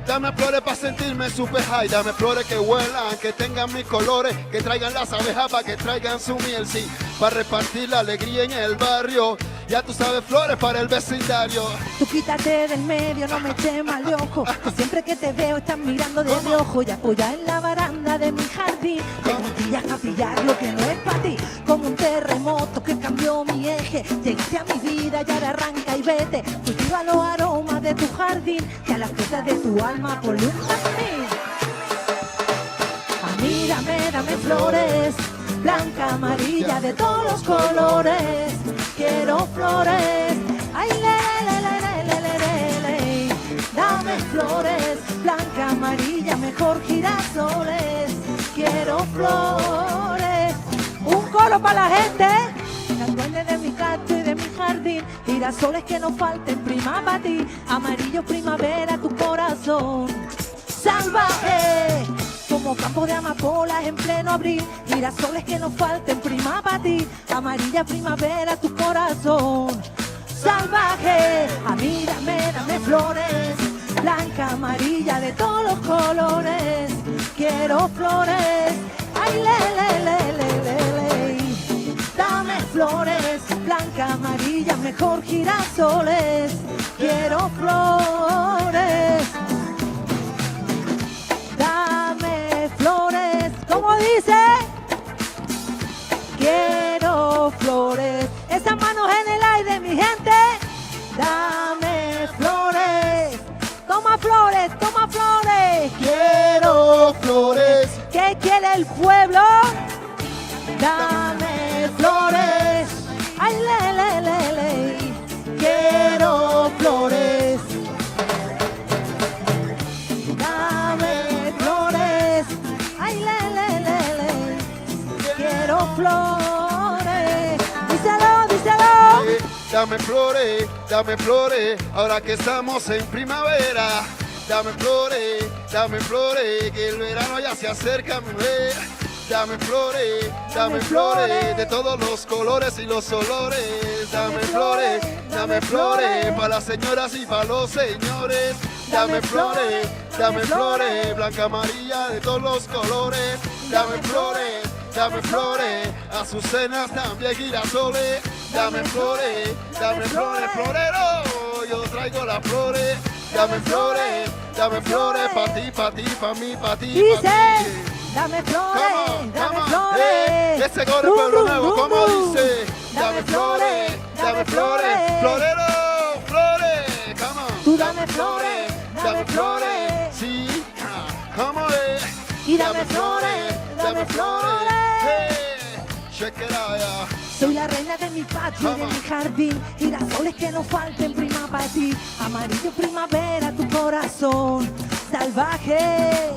Dame flores para sentirme super high. Dame flores que huelan, que tengan mis colores, que traigan las abejas para que traigan su miel, sí, para repartir la alegría en el barrio. Ya tú sabes, flores para el vecindario. Tú quítate del medio, no me eches mal de ojo, que siempre que te veo estás mirando de reojo y apoyas en la baranda de mi jardín. Te montillas a pillar lo que no es para ti, como un terremoto que cambió mi eje. Llegaste a mi vida y ahora arranca y vete. Cultiva los aromas de tu jardín y a las cosas de tu alma ponle un jardín. A mí dame flores, blanca, amarilla, de todos los colores. Quiero flores, ay, le. Dame flores, blanca, amarilla, mejor girasoles. Quiero flores. Un coro para la gente. Las duendes de mi gato y de mi jardín. Girasoles que no falten, prima para ti. Amarillo, primavera, tu corazón. Salvaje, como campo de amapolas en pleno abril. Girasoles que no falten, prima para ti. Amarilla, primavera, tu corazón. Salvaje, a mí dame flores, blanca, amarilla, de todos los colores. Quiero flores, ay, le. Dame flores, blanca, amarilla, mejor girasoles. Quiero flores. Dame flores, ¿cómo dice? Quiero flores. Esas manos en el aire, mi gente. Dame flores. Toma flores, toma flores. Quiero flores. ¿Qué quiere el pueblo? Dame flores. Ay, le. Quiero flores. Dame flores. Ay, le. Quiero flores. Díselo. Dame flores, ahora que estamos en primavera. Dame flores, que el verano ya se acerca, mujer. Dame flores, de todos los colores y los olores. Dame flores, para las señoras y para los señores. Dame flores, blanca, amarilla, de todos los colores. Dame flores, azucenas, también girasoles. Dame flores, florero, yo traigo las flores. Dame flores, pa' ti, pa' mí, pa' ti. Dice, dame flores, dame flores. Ese coro Rum, pueblo rum, nuevo, rum, ¿cómo rum. dice? Dame flores, florero, flores, come on. Tú dame flores, dame flores. Sí, come on. Y dame flores. Hey, check it out, yeah. Soy la reina de mi patio y de mi jardín. Girasoles que no falten, prima para ti. Amarillo, primavera, tu corazón. Salvaje,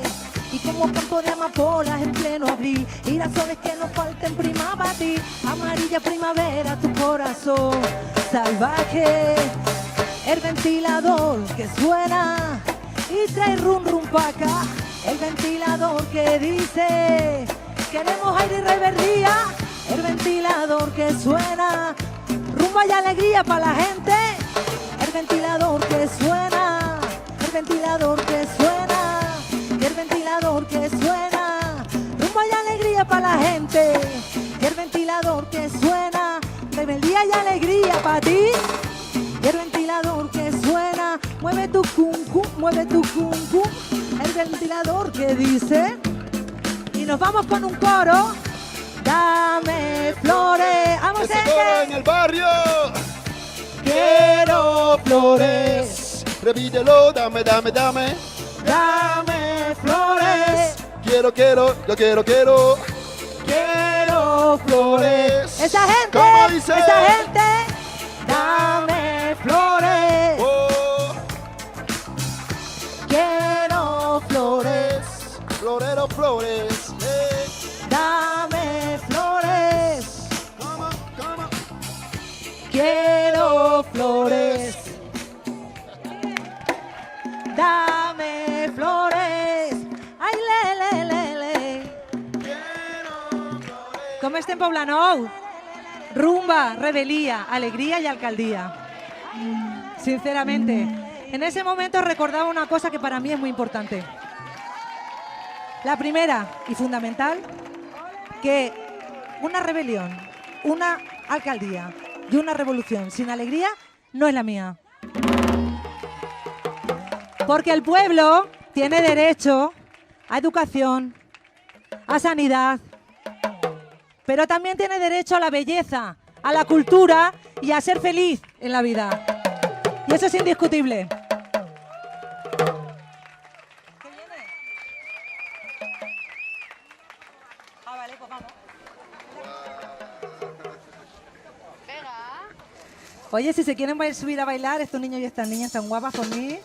y como campo de amapolas en pleno abril. Girasoles que no falten, prima para ti. Amarilla, primavera, tu corazón. Salvaje, el ventilador que suena y trae rum pa' acá. El ventilador que dice, queremos aire y reverdía. El ventilador que suena, rumba y alegría para la gente. El ventilador que suena, el ventilador que suena, el ventilador que suena, rumba y alegría para la gente. El ventilador que suena, rebeldía y alegría para ti. El ventilador que suena, mueve tu cum cum, mueve tu cum cum. El ventilador que dice. Y nos vamos con un coro. Dame flores. Vamos, Ese coro en el barrio. Quiero flores. Repítelo, dame, dame, dame. Dame flores. Quiero, yo quiero. Quiero flores. Esa gente. ¿Cómo dice? Esa gente. Dame flores. Oh, Quiero flores. florero, flores. Dame flores. Come on, come on. Quiero flores. Dame flores. Ay, le. Com estem, Poblenou? Rumba, rebelía, alegría y alcaldía. Sinceramente, en ese momento recordaba una cosa que para mí es muy importante. La primera y fundamental, que una rebelión, una alcaldía y una revolución sin alegría no es la mía. Porque el pueblo tiene derecho a educación, a sanidad, pero también tiene derecho a la belleza, a la cultura y a ser feliz en la vida. Y eso es indiscutible. ¿Qué viene? Ah, vale, pues vamos. Oye, si se quieren subir a bailar, estos niños y estas niñas tan guapas por mí.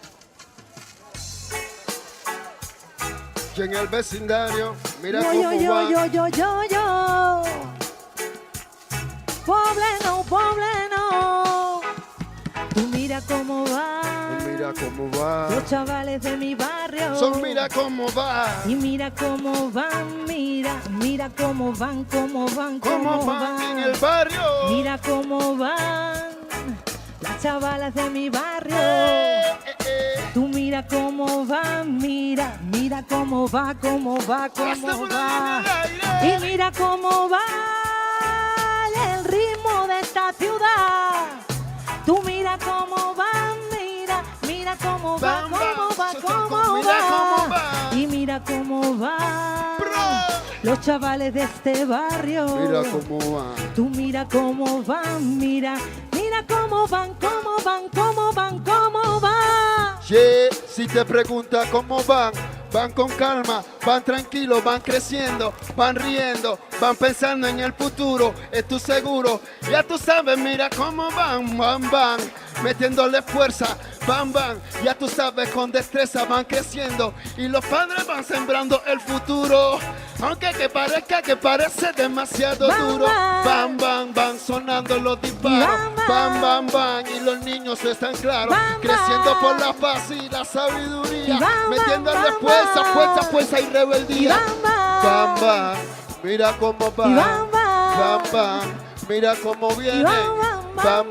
Y en el vecindario, mira Yo. Pobleno. Tú mira cómo va. Mira cómo va. Los chavales de mi barrio. Mira cómo va. Y mira cómo van, mira cómo van, Cómo van en el barrio. Mira cómo van las chavalas de mi barrio. Tú mira cómo van, mira cómo va. Y mira cómo va el ritmo de esta ciudad. Tú mira cómo va, mira cómo va. Y mira cómo va los chavales de este barrio. Mira cómo va. Tú mira cómo van, mira cómo van. Yeah, si te preguntas cómo van con calma, van tranquilos, van creciendo, van riendo, van pensando en el futuro, estoy seguro. Ya tú sabes, mira cómo van, metiéndole fuerza, van, ya tú sabes, con destreza van creciendo y los padres van sembrando el futuro. Aunque que parezca que parece demasiado duro, van sonando los disparos, van, y los niños están claros, creciendo por la paz y la sabiduría, metiéndole fuerza y rebeldía. Van, mira cómo van, mira cómo vienen, van,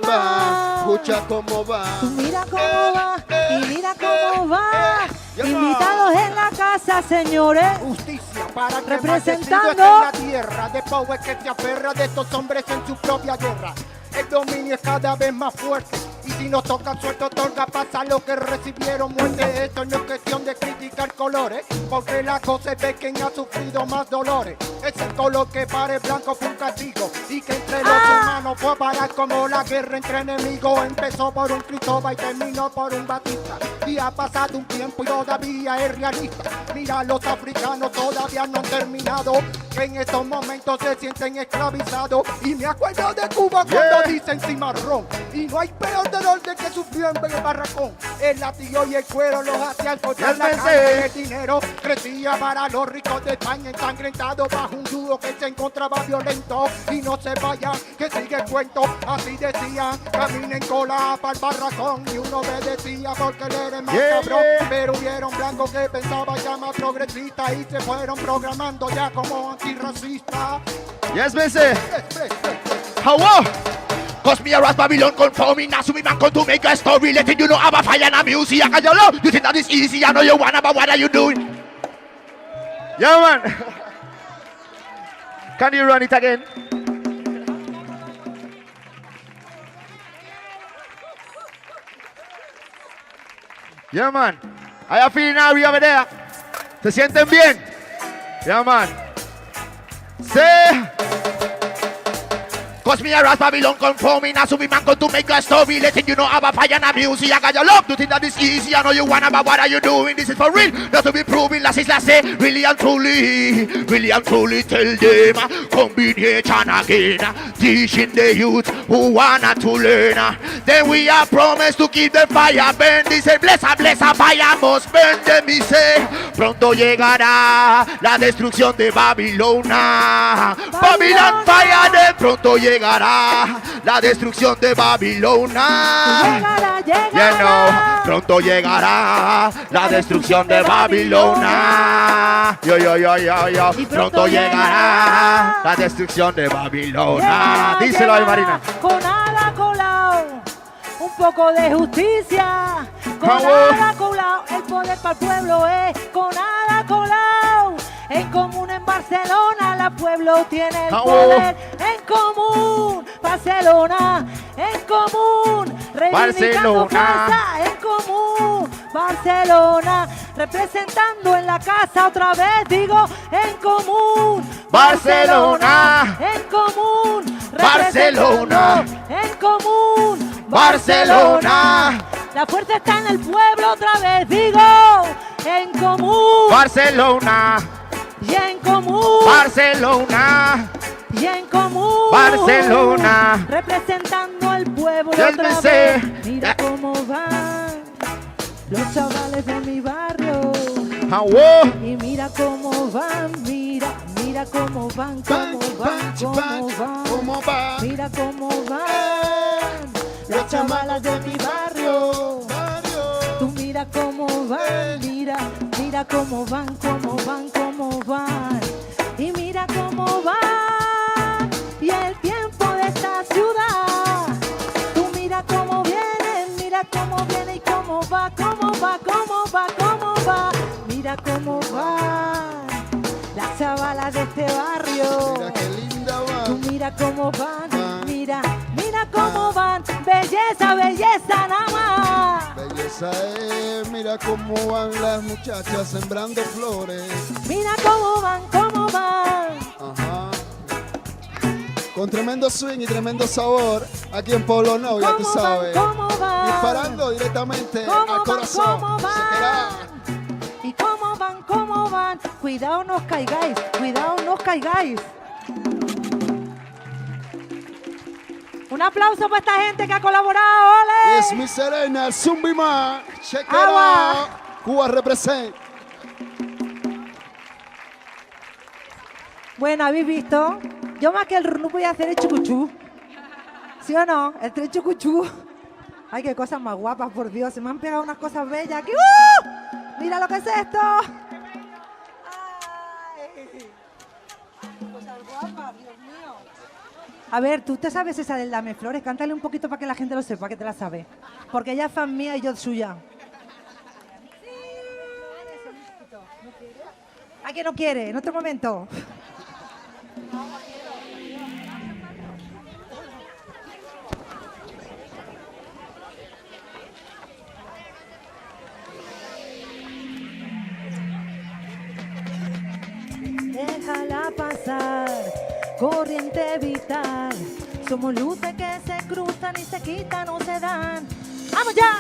escucha cómo van. Tú mira cómo va, y mira cómo va. Invitados en la casa, señores. Justicia para que representando en la tierra de power que se aferra de estos hombres en su propia guerra. El dominio es cada vez más fuerte y si nos toca suelto otorga pasa lo que recibieron muerte. Esto no es cuestión de criticar colores, porque la cosa es de quien ha sufrido más dolores. Es el color que para el blanco fue un castigo y que entre los humanos fue a parar como la guerra entre enemigos. Empezó por un Cristóbal y terminó por un Batista. Y ha pasado un tiempo y todavía es realista. Mira, los africanos todavía no han terminado, que en estos momentos se sienten esclavizados. Y me acuerdo de Cuba cuando dicen cimarrón. Y no hay peor dolor del que sufrió en el barracón. El latigo y el cuero los hacían cortar la carne. El dinero crecía para los ricos de España, ensangrentados bajo un yugo que se encontraba violento. Y no se vayan, que sigue el cuento. Así decían, caminen cola para el barracón. Y uno obedecía porque él era más cabrón. Pero hubieron blancos que pensaban ya más progresistas y se fueron programando ya como antirracistas. Yes, Missy. How? Cause me a rat Babylon conform me, now so me man come to make a story, letting you know I'm a fire and a music. And you love, you think that is easy, I know you wanna, but what are you doing? Yeah, man. Can you run it again? Yeah, man. How you feeling now, we over there? ¿Se sienten bien? Yeah, man. Say. Cause me a ras Babylon conforming a Subi man come to make a story. Letting you know about fire and music. I got your love to think that it's easy. I know you wanna, but what are you doing? This is for real. Not to be proving. Last is last say. Really and truly tell them. Combination again. Teaching the youth who wanna to learn. Then we are promised to keep the fire burn. Dice bless a fire must burn. Then me say pronto llegará la destrucción de Babilonia. Babylon fire de pronto llegará la destrucción de Babilonia. Llegará. Pronto llegará la destrucción de Babilonia. Y Pronto llegará la destrucción de Babilonia. Díselo ahí, Marina. Con ala colao, un poco de justicia. Con Vamos. ala colao, el poder para el pueblo es. Con ala colao, en común en Barcelona, la pueblo tiene el Vamos. poder. En común, Barcelona, en común, reivindicando Barcelona. fuerza, en común, Barcelona, representando en la casa otra vez, digo, en común, Barcelona. en común, Barcelona. representando, en común, Barcelona. La fuerza está en el pueblo otra vez, digo, en común, Barcelona. y en común, Barcelona. y en común, Barcelona. representando al pueblo Del otra BC. vez. Mira cómo van los chavales de mi barrio. Y mira cómo van, mira cómo van, cómo van, cómo van. ¿Cómo va? Mira cómo van las chavalas de mi barrio. Tú mira cómo van, mira cómo van, cómo van, cómo van. Y mira cómo van. Y el tiempo de esta ciudad. Tú mira cómo viene y cómo va, cómo va, cómo va, cómo va. Mira cómo van las chavalas de este barrio. Mira qué linda va. Tú mira cómo van, mira cómo van. Belleza, belleza nada más. Belleza es, mira cómo van las muchachas sembrando flores. Mira cómo van, cómo van. Ajá. Con tremendo swing y tremendo sabor, aquí en Polo No, ya tú ¿Cómo sabes. van, cómo van? Disparando directamente ¿Cómo al van, corazón. cómo Se queda. van? ¿Y cómo van, cómo van? Cuidado no os caigáis, cuidado no os caigáis. Un aplauso para esta gente que ha colaborado, ¡ole! Es mi Serena, Zumbima. Check it Agua. out. Cuba represent. Bueno, ¿habéis visto? Yo más que el no voy a hacer el chucuchú. ¿Sí o no? El tren chucuchú. Ay, qué cosas más guapas, por Dios. Se me han pegado unas cosas bellas aquí. Mira lo que es esto. Ay, cosas guapas, Dios mío. A ver, ¿tú te sabes esa del Dame Flores? Cántale un poquito para que la gente lo sepa, que te la sabe. Porque ella es fan mía y yo suya. ¿A quién no quiere? En otro momento. Déjala pasar, corriente vital. Somos luces que se cruzan y se quitan o se dan. ¡Vamos ya!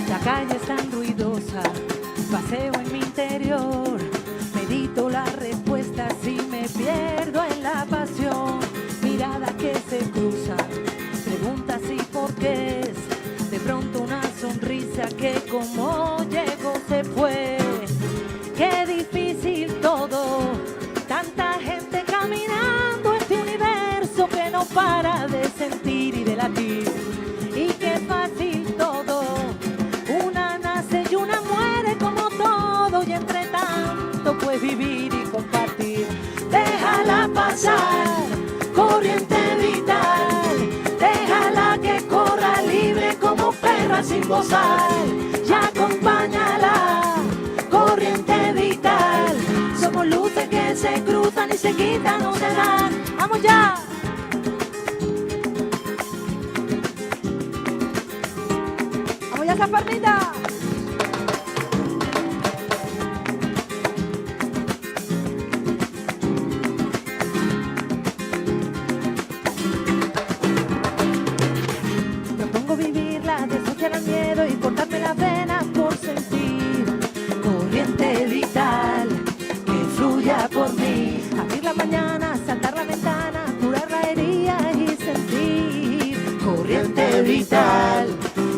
La calle es tan ruidosa, paseo en mi interior, medito las respuestas y me pierdo en la pasión. Miradas que se cruzan, preguntas y porqués, de pronto una sonrisa que como llegó se fue. Qué difícil todo, tanta gente caminando este universo que no para de sentir y de latir. Y qué fácil todo, una nace y una muere como todo, y entre tanto pues vivir y compartir. Déjala pasar, corriente vital, déjala que corra libre como perra sin bozal, y acompáñala se quitan, no se dan. ¡Vamos ya! ¡Vamos ya, esa palmita! Me pongo a vivirla, desafiar el miedo y cortarme las venas por sentir corriente vital que fluya por mí. Abrir la mañana, saltar la ventana, curar la herida y sentir corriente vital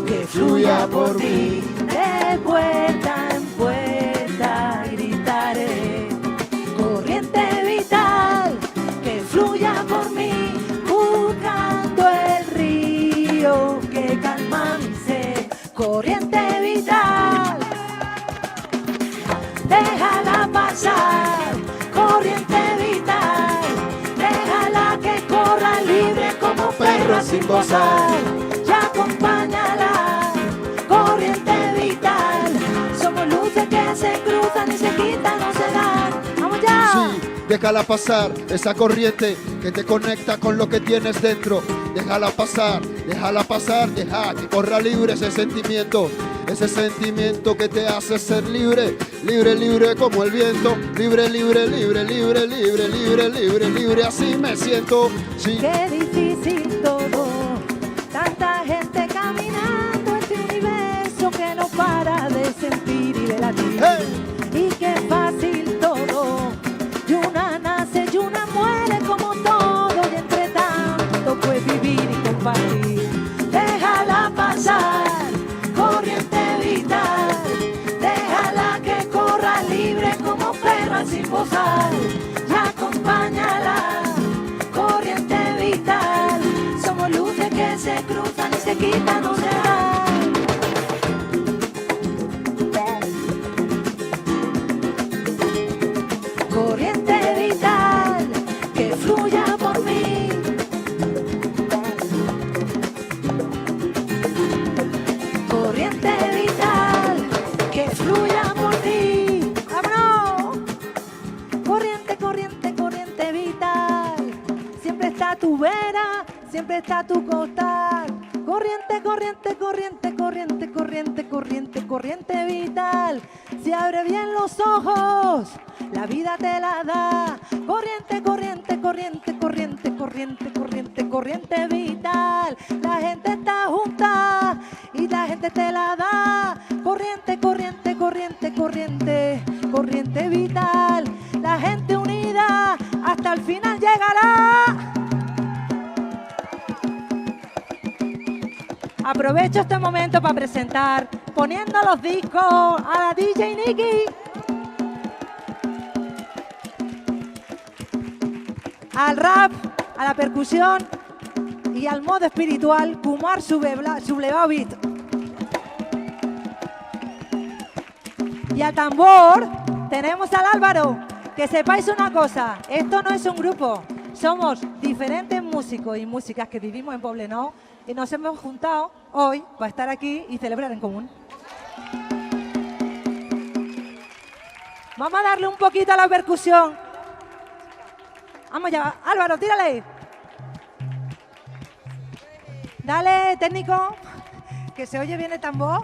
que fluya por mí. De puerta en puerta gritaré corriente vital que fluya por mí, buscando el río que calma mi sed. Corriente vital, déjala pasar. Corriente vital, déjala que corra libre como perro sin bozar. Ya acompáñala, corriente vital. Somos luces que se cruzan y se quitan, no se dan. ¡Vamos ya! Sí, déjala pasar, esa corriente que te conecta con lo que tienes dentro. Déjala pasar, deja que corra libre ese sentimiento que te hace ser libre, libre, libre como el viento, libre, libre, libre, libre, libre, libre, libre, libre, así me siento. Sí. Qué difícil todo, tanta gente caminando este universo que no para de sentir y de latir. ¡Hey! Y qué fácil todo, y una nace y una muere como todo, y entre tanto pues vivir y compartir. Déjala pasar, corriente vital, déjala que corra libre como perra sin bozar. Y acompáñala, corriente vital. Somos luces que se cruzan y se quitan, no se dan. Corriente vital que fluya por mí. Corriente vital que fluya por ti. ¡Vámonos! Corriente, corriente, corriente vital. Siempre está a tu vera, siempre está a tu costal. Corriente, corriente, corriente, corriente, corriente, corriente, corriente vital. Si abre bien los ojos, la vida te la da. Corriente, corriente, corriente, corriente, corriente, corriente, corriente vital. La gente está junta y la gente te la da. Corriente, corriente, corriente, corriente, corriente vital. La gente unida hasta el final llegará. Aprovecho este momento para presentar, poniendo los discos, a la DJ Nikki, al rap, a la percusión y al modo espiritual, Kumar Sublevavit. Y al tambor tenemos al Álvaro. Que sepáis una cosa, esto no es un grupo, somos diferentes músicos y músicas que vivimos en Poblenou y nos hemos juntado hoy para estar aquí y celebrar en común. Vamos a darle un poquito a la percusión. Vamos ya, Álvaro, tírale. Dale, técnico, que se oye bien el tambor.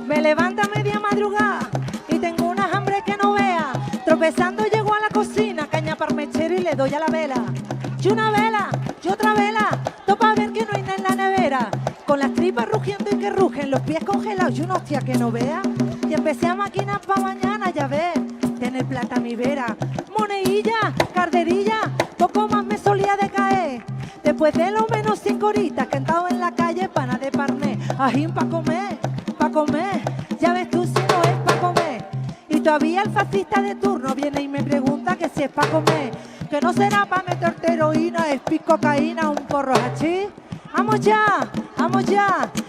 Me levanta a media madrugada y tengo unas hambre que no vea. Tropezando llego a la cocina, caña parmechero y le doy a la vela. Y una vela, y otra vela, topa a ver que no hay nada en la nevera. Con las tripas rugiendo y que rugen, los pies congelados y una hostia que no vea. Y empecé a maquinar para mañana, ya ves, tener plata a mi vera. Monedilla, carterilla, poco más me solía de caer. Después de lo menos 5 horitas que he estado en la calle, pana de parné, ajín pa' comer, ya ves tú si no es pa' comer. Y todavía el fascista de turno viene y me pregunta que si es pa' comer, que no será pa' meterte heroína, es cocaína, un porro hachís. Vamos ya,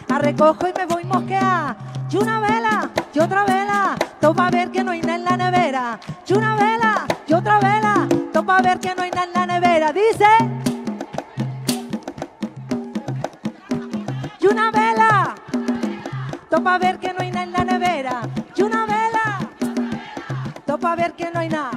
a recojo y me voy mosquear. Y una vela, y otra vela, todo pa' ver que no hay nada en la nevera. Y una vela, y otra vela, todo pa' ver que no hay nada en la nevera. Dice... Y una vela, todo pa' ver que no hay nada en la nevera. Y una vela, todo pa' ver que no hay nada.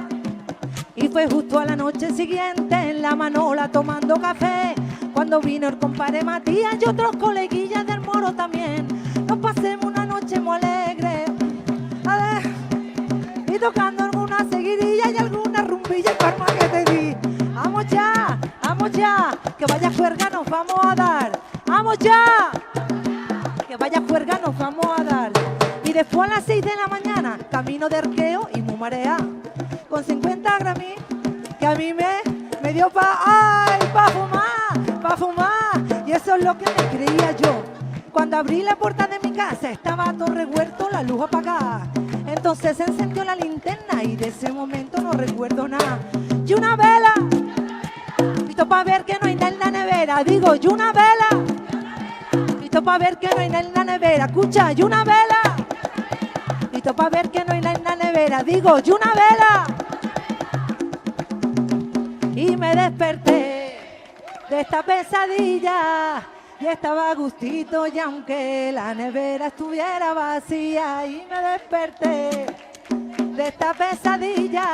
Y fue justo a la noche siguiente en la Manola tomando café, cuando vino el compadre Matías y otros coleguillas del Moro también. Nos pasemos una noche muy alegre, a ver, y tocando alguna seguidilla y alguna rumbilla y palma que te di. Vamos ya, que vaya juerga nos vamos a dar. Vamos ya, que vaya juerga nos vamos a dar. Y después a las 6 de la mañana, camino de Arqueo y muy marea, con 50 gramos que a mí me dio pa' fumar. Y eso es lo que me creía yo. Cuando abrí la puerta de mi casa estaba todo revuelto, la luz apagada. Entonces se encendió la linterna y de ese momento no recuerdo nada. Y una vela, listo pa' ver que no hay nada en la nevera. Digo, y una vela, listo pa' ver que no hay nada en la nevera. Escucha, y una vela, listo pa' ver que no hay nada en la nevera. Digo, y una vela. Y me desperté de esta pesadilla y estaba a gustito, y aunque la nevera estuviera vacía. Y me desperté de esta pesadilla,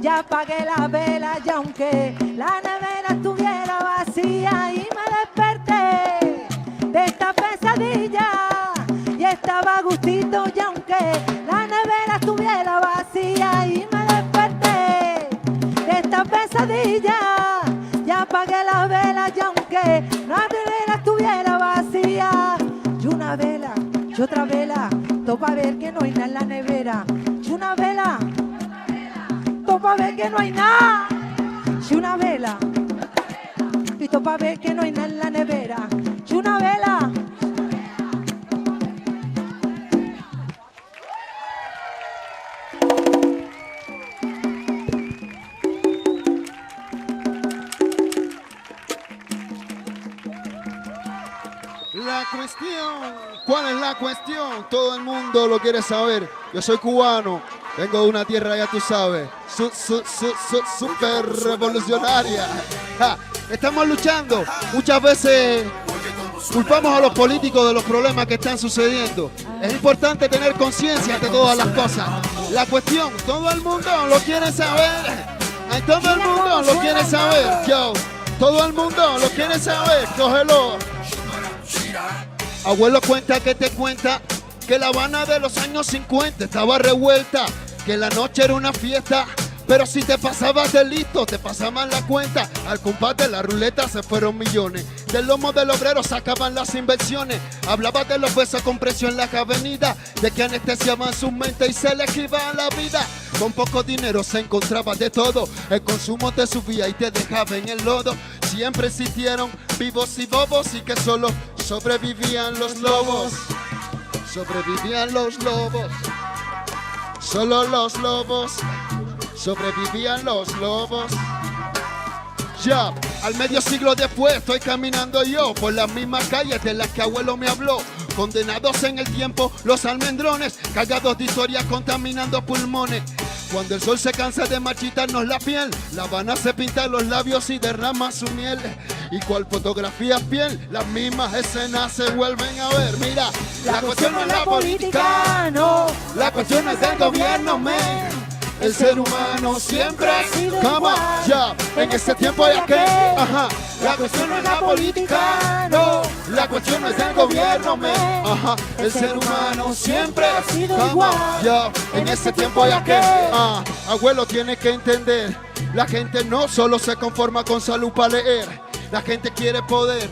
ya apagué la vela, y aunque la nevera estuviera vacía. Y me desperté de esta pesadilla y estaba a gustito, y aunque la nevera estuviera vacía. Y me desperté de esta pesadilla, ya apagué la vela, y aunque la nevera estuviera vacía. Y una vela, y otra vela, todo pa' ver que no hay nada en la nevera. Y una vela, todo pa' ver que no hay nada. Y una vela, y todo pa' ver que no hay nada en la nevera. Y una vela. La cuestión, ¿cuál es la cuestión? Todo el mundo lo quiere saber. Yo soy cubano, vengo de una tierra, ya tú sabes, super revolucionaria. Ja, estamos luchando. Muchas veces culpamos a los políticos de los problemas que están sucediendo. Es importante tener conciencia de todas las cosas. La cuestión, todo el mundo lo quiere saber. Ay, todo el mundo lo quiere saber. Yo, todo el mundo lo quiere saber. Cógelo. Abuelo cuenta que te cuenta que La Habana de los años 50 estaba revuelta, que la noche era una fiesta, pero si te pasabas de listo, te pasaban la cuenta. Al compás de la ruleta se fueron millones. Del lomo del obrero sacaban las inversiones. Hablaba de los besos con precio en las avenidas, de que anestesiaban sus mentes y se les iba a la vida. Con poco dinero se encontraba de todo. El consumo te subía y te dejaba en el lodo. Siempre existieron vivos y bobos, y que solo sobrevivían los lobos. Sobrevivían los lobos. Solo los lobos. Sobrevivían los lobos. Ya, al medio siglo después estoy caminando yo por las mismas calles de las que abuelo me habló. Condenados en el tiempo los almendrones, cargados de historias contaminando pulmones. Cuando el sol se cansa de marchitarnos la piel, La Habana se pinta los labios y derrama su miel. Y cual fotografía piel, las mismas escenas se vuelven a ver. Mira, la cuestión no es la política, no. La cuestión no es del gobierno, men. El ser humano siempre ha sido igual. Ya, en este tiempo ya que, ajá. La cuestión no es la política, no. La cuestión no es del gobierno, men. Ajá. El ser humano siempre ha sido igual. Ya, en este tiempo ya que, abuelo tiene que entender. La gente no solo se conforma con salud para leer. La gente quiere poder,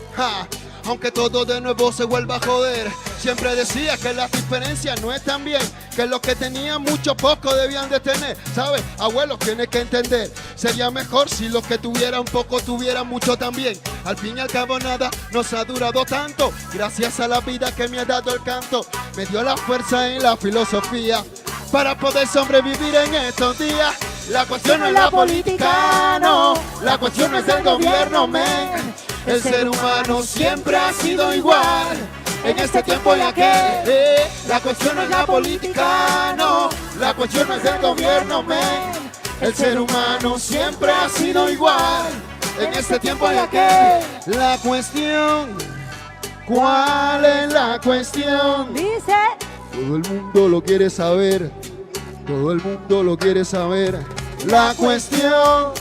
aunque todo de nuevo se vuelva a joder. Siempre decía que las diferencias no están bien, que los que tenían mucho poco debían de tener. ¿Sabes? Abuelos, tienes que entender, sería mejor si los que tuvieran poco tuvieran mucho también. Al fin y al cabo nada nos ha durado tanto, gracias a la vida que me ha dado el canto. Me dio la fuerza en la filosofía para poder sobrevivir en estos días. La cuestión no es la política, no, la cuestión no es el gobierno, men. El ser humano siempre ha sido igual, en este tiempo y aquel. La cuestión no es la política, no, la cuestión no es el gobierno, men. El ser humano siempre ha sido igual, en este tiempo y aquel. La cuestión, ¿cuál es la cuestión? Dice. Todo el mundo lo quiere saber, todo el mundo lo quiere saber. La cuestión,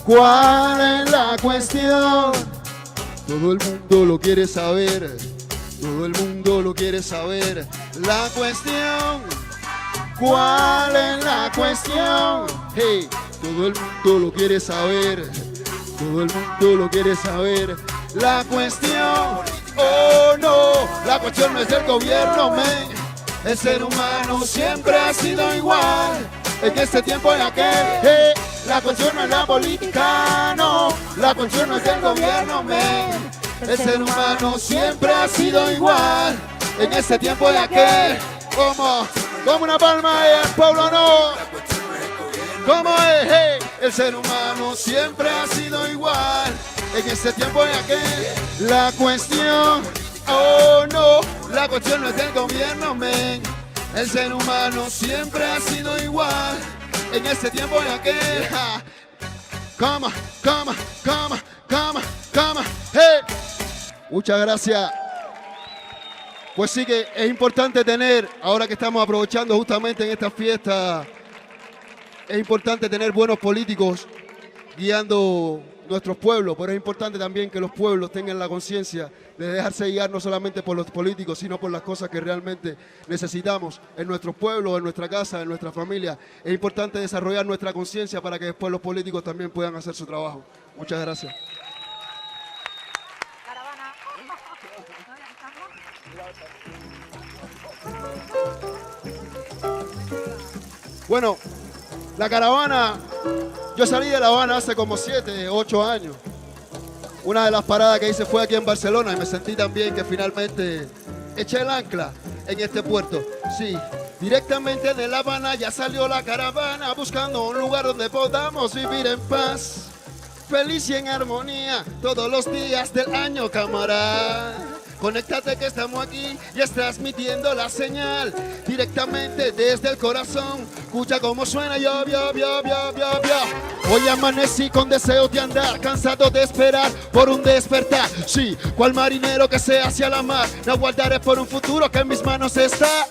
¿cuál es la cuestión? Todo el mundo lo quiere saber, todo el mundo lo quiere saber. La cuestión, ¿cuál es la cuestión? Hey, todo el mundo lo quiere saber, todo el mundo lo quiere saber. La cuestión, oh no, la cuestión no es del gobierno, men. El ser humano siempre ha sido igual, en este tiempo y aquel. La cuestión no es la política, no, la cuestión no es del gobierno, men. El ser humano siempre ha sido igual, en este tiempo y aquel. Como una palma y el pueblo no. Como es, hey. El ser humano siempre ha sido igual, en este tiempo y aquel. La cuestión, oh no, la cuestión no es del gobierno, men. El ser humano siempre ha sido igual, en este tiempo y aquel. Cama, cama, cama, cama, cama, hey. Muchas gracias. Pues sí que es importante tener, ahora que estamos aprovechando justamente en esta fiesta, es importante tener buenos políticos guiando nuestros pueblos, pero es importante también que los pueblos tengan la conciencia de dejarse guiar no solamente por los políticos, sino por las cosas que realmente necesitamos en nuestros pueblos, en nuestra casa, en nuestra familia. Es importante desarrollar nuestra conciencia para que después los políticos también puedan hacer su trabajo. Muchas gracias. Bueno, la caravana, yo salí de La Habana hace como 7, 8 años. Una de las paradas que hice fue aquí en Barcelona y me sentí tan bien que finalmente eché el ancla en este puerto. Sí, directamente de La Habana ya salió la caravana buscando un lugar donde podamos vivir en paz, feliz y en armonía todos los días del año, camarada. Conéctate que estamos aquí y estás transmitiendo la señal directamente desde el corazón. Escucha cómo suena, yo. Hoy amanecí con deseos de andar, cansado de esperar por un despertar. Sí, cual marinero que sea hacia la mar, no guardaré por un futuro que en mis manos está.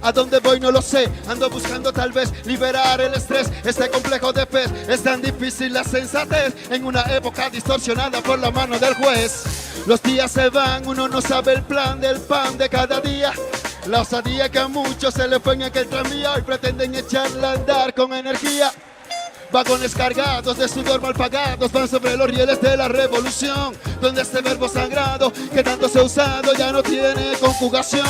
A dónde voy no lo sé, ando buscando tal vez liberar el estrés. Este complejo de pez, es tan difícil la sensatez en una época distorsionada por la mano del juez. Los días se van, uno no sabe el plan del pan de cada día. La osadía que a muchos se le fue en aquel tranvía, hoy pretenden echarla a andar con energía. Vagones cargados de sudor mal pagados van sobre los rieles de la revolución, donde este verbo sagrado que tanto se ha usado ya no tiene conjugación.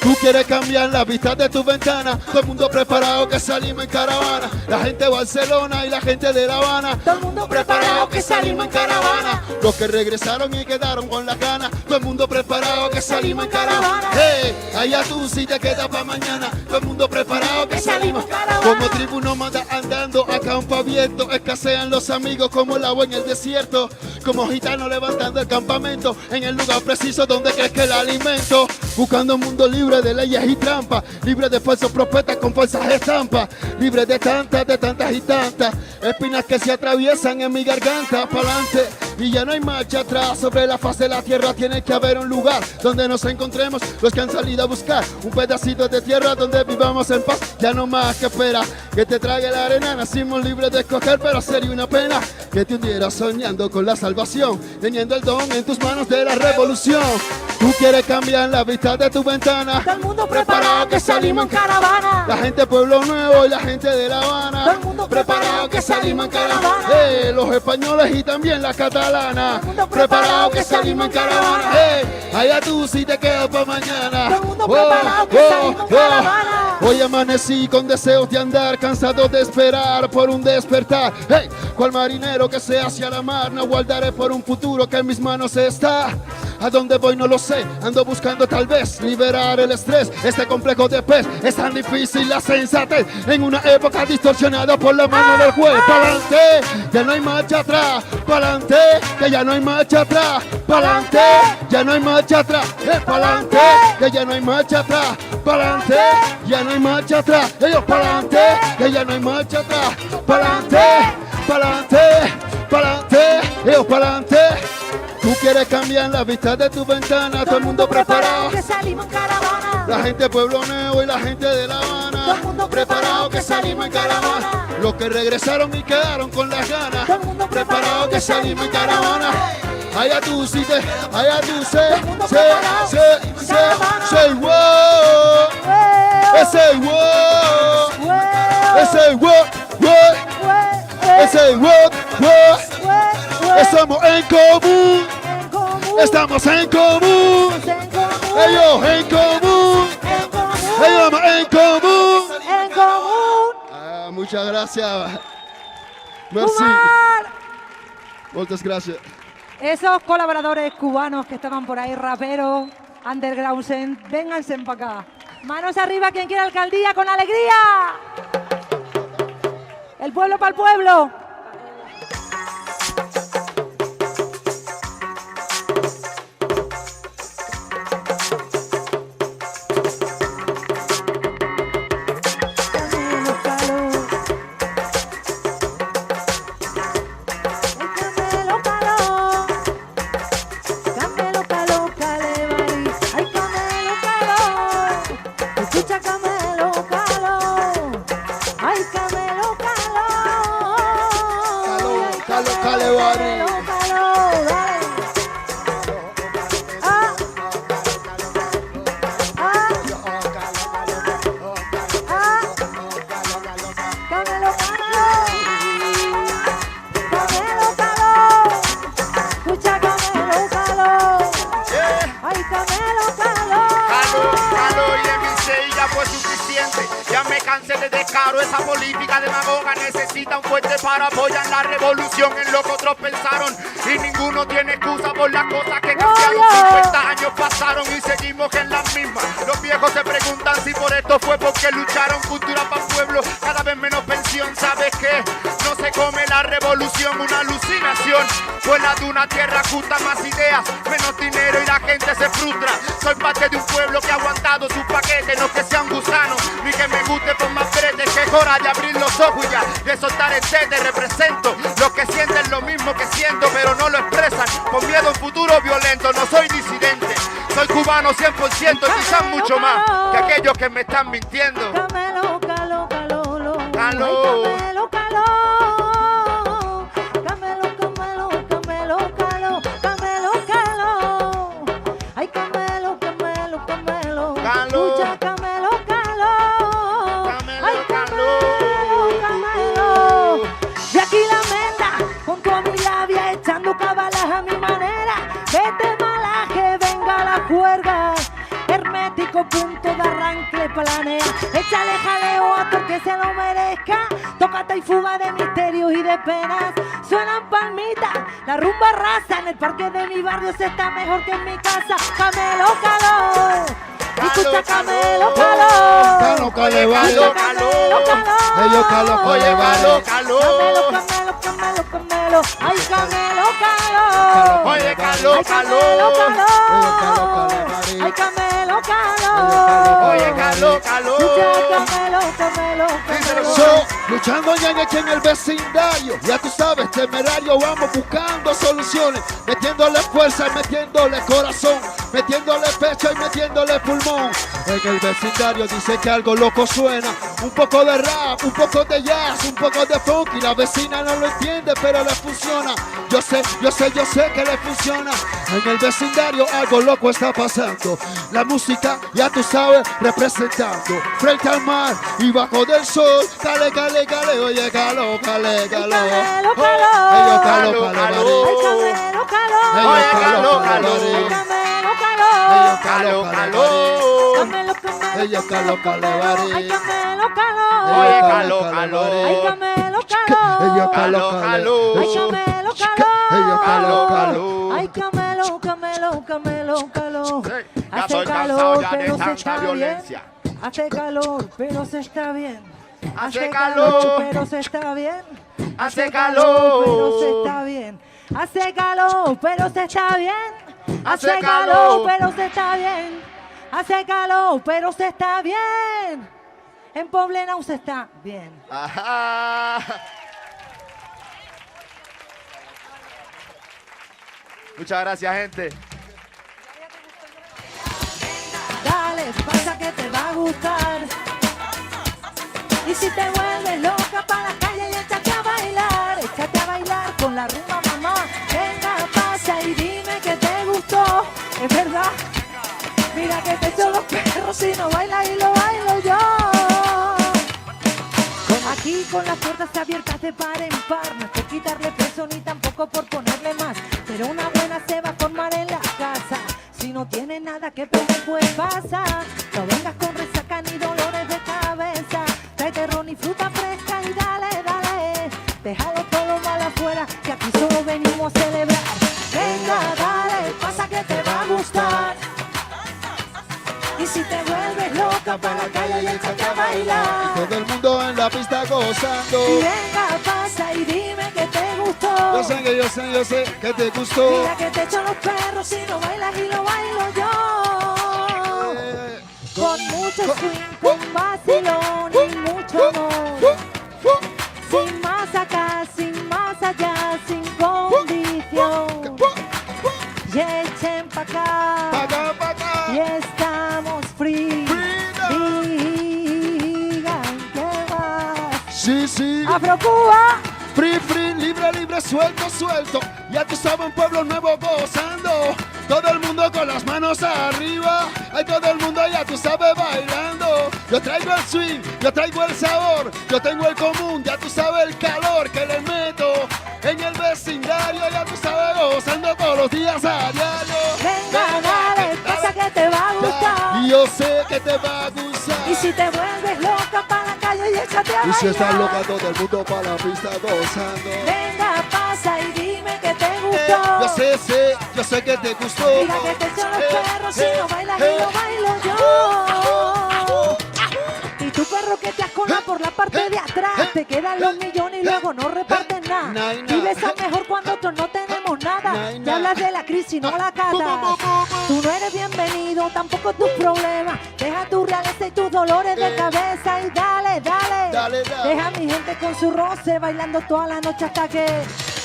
Tú quieres cambiar la vista de tu ventana, todo el mundo preparado que salimos en caravana. La gente de Barcelona y la gente de La Habana, todo el mundo preparado que salimos en caravana. Los que regresaron y quedaron con la gana, todo el mundo preparado que salimos en caravana. Hey, allá tú si te quedas para mañana, todo el mundo preparado que salimos en caravana. Como tribu nómada andando a campo abierto, escasean los amigos como el agua en el desierto. Como gitano levantando el campamento en el lugar preciso donde crezca el alimento. Buscando un mundo libre de leyes y trampas, libre de falsos profetas con falsas estampas, libre de tantas y tantas espinas que se atraviesan en mi garganta. Pa'lante y ya no hay marcha atrás, sobre la faz de la tierra tiene que haber un lugar donde nos encontremos los que han salido a buscar un pedacito de tierra donde vivamos en paz. Ya no más que espera que te trague la arena, nacimos libres de escoger, pero sería una pena que te hundieras soñando con la salvación, teniendo el don en tus manos de la revolución. Tú quieres cambiar la vista de tu ventana, todo el mundo preparado que salimos en caravana. La gente de Pueblo Nuevo y la gente de La Habana, todo el mundo preparado que salimos en caravana. Los españoles y también la catalana, todo el mundo preparado que salimos en caravana. Allá tú si te quedas para mañana. Todo el mundo preparado que salimos en caravana. Hoy amanecí con deseos de andar, cansado de esperar por un despertar. Hey, cual marinero que se hacia la mar, no guardaré por un futuro que en mis manos está. A dónde voy no lo sé, ando buscando tal vez liberar el estrés. Este complejo de pez es tan difícil la sensatez en una época distorsionada por la mano del juez. Pa'lante, ya no hay marcha atrás. Pa'lante, que ya no hay marcha atrás. Pa'lante, ya no hay marcha atrás. Pa'lante, que ya no hay marcha atrás. Pa'lante, ya no hay marcha atrás. Ellos pa'lante, que ya no hay marcha atrás. Pa'lante, pa'lante, pa'lante, ellos pa'lante. Tú quieres cambiar la vista de tu ventana, todo el mundo preparado que salimos en caravana. La gente de Pueblo Nuevo y la gente de La Habana, Todo el mundo preparado que salimos en caravana. Los que regresaron y quedaron con las ganas, Todo el mundo preparado que salimos en caravana. Allá tú sí te, allá tú Todo el mundo preparado en caravana. say wow, ese wow, ese wow, ese wow, estamos en común, estamos en común, ellos en común, ellos en común. En común. Ah, muchas gracias. Merci. Muchas gracias. Esos colaboradores cubanos que estaban por ahí, raperos, underground, vénganse para acá. Manos arriba, quien quiera alcaldía, con alegría. El pueblo para el pueblo. Esa política demagoga necesita un fuerte para apoyar la revolución en lo que otros pensaron y ninguno tiene excusa por las cosas que cambiaron. 50 años pasaron y seguimos en las mismas. Los viejos se preguntan si por esto fue porque lucharon. Cultura para el pueblo, cada vez menos pensión. ¿Sabes qué? No se come la revolución, una alucinación. Fue la de una tierra justa, más ideas, menos dinero y la gente se frustra. Soy parte de un pueblo que ha aguantado sus paquetes, no que sean gusanos ni que me guste por más brete. Que es hora de abrir los ojos y ya, de soltar el tete. Represento los que sienten lo mismo que siento, pero no lo expresan por miedo a un futuro violento. No soy disidente, soy cubano 100% y quizás mucho más que aquellos que me están mintiendo. Camelo, calo, calo, lo. Caló. Ay, camelo, calo. Camelo, camelo, camelo, calo. Camelo, calo. Ay, camelo, camelo, camelo. Caló. Escucha, camelo, calo. Camelo, Ay, camelo, camelo. De aquí la menda, junto a mi labia, echando cabalas a mi manera. Vete malaje, venga la juerga. Hermético, punto de arranque, planea. Échale jaleo a todo que se lo merezca. Tócate y fuga de misterios y de penas. Suenan palmitas, la rumba raza. En el parque de mi barrio se está mejor que en mi casa. Camelo, caló. Escucha, camelo, caló. Calo, cale, vale. Escucha, camelo, caló. Ellos calo, Oye, caló, caló. Camelo, camelo, camelo. Ay, camelo, caló. Oye, caló, Ay, camelo, caló. caló. Ay, camelo, caló. Oye, caló, caló. Escucha, camelo, camelo, camelo. So, luchando ya en el vecindario, ya tú sabes, temerario, vamos buscando soluciones, metiéndole fuerza y metiéndole corazón, metiéndole pecho y metiéndole pulmón. En el vecindario dice que algo loco suena, un poco de rap, un poco de jazz, un poco de funk y la vecina no lo entiende pero le funciona. Yo sé que le funciona. En el vecindario algo loco está pasando, la música ya tú sabes representando, frente al mar y bajo del sol, cale, cale, cale, oye, calo, cale, calo. Camelo, Oh, caló. ellos calo, Caló, cale, caló. Ay, vale. camelo, caló. Ellos Oye, caló, caló. Ay, camelo, caló. Ellos Caló, cale, caló. vale. Camelo, camelo, Ellos Ella caló, calebari. Ay, Camelo, caló. Oye, caló, caló. Ay, Camelo, caló. Ella Caló, caló. Ay, Camelo, caló. Ella caló, caló. Ay, Camelo, Camelo, Camelo, caló. Ya Hace estoy cansado calor, ya de pero se tanta está violencia. bien. Hace calor, pero se está bien. Hace calor. pero se está bien. Hace calor. pero se está bien. Hace calor, pero se está bien. Hace calor. pero se está bien. Hace calor, pero se está bien. En Poblenou se está bien. Ajá. Muchas gracias, gente. Dale, pasa que te va a gustar. Y si te vuelves loca para la calle y échate a bailar con la rumba, mamá. Venga, pasa y dime que te gustó. Es verdad, mira que te echo los perros si no bailas y lo bailo yo. Aquí con las puertas abiertas de par en par, no es por quitarle peso ni tampoco por ponerle más, pero una buena se va a formar en la casa. Si no tienes nada que perder, pues pasa. No vengas con resaca ni dolores de cabeza. Tráete ron y fruta fresca y dale, dale. Déjalo todo mal afuera, que aquí solo venimos a celebrar. Venga, dale, pasa que te va a gustar. Y si te vuelves loca para la calle y échate a bailar. Todo el mundo en la pista gozando. Y venga, pasa y dime que te gustó. Yo sé que te gustó. Mira que te echo los perros si no bailas y lo bailo yo. Con mucho swing, con vacilón y mucho amor. Sin más acá, sin más allá, sin condición. Y echen pa' acá. Pa' acá. Y estamos free. Digan que vas. Sí. Afro-Cuba. Free, libre, suelto. Ya tú sabes, un pueblo nuevo gozando. Todo el mundo con las manos arriba. Ay, todo el mundo ya tú sabes bailando. Yo traigo el swing, yo traigo el sabor. Yo tengo el común, ya tú sabes el calor que le meto. En el vecindario ya tú sabes gozando todos los días a diario. Venga, dale, pasa que te va a gustar. Y yo sé que te va a gustar. Y si te vuelves loca para la calle y échate a Y si estás bailar. loca, todo el mundo para la pista gozando. Venga, pasa y dime que te gustó. Yo sé que te gustó. Mira que te echo los perros si no bailas y lo bailo yo. Y tu perro que te ascola por la parte de atrás. Te quedan los millones y luego no reparten nada. Y besas mejor cuando otros no tenemos nada. Te hablas de la crisis, no la catas. Tú no eres bienvenido, tampoco tus problemas. Deja tu realeza y tus dolores de cabeza. Y dale. Deja a mi gente con su roce bailando toda la noche hasta que...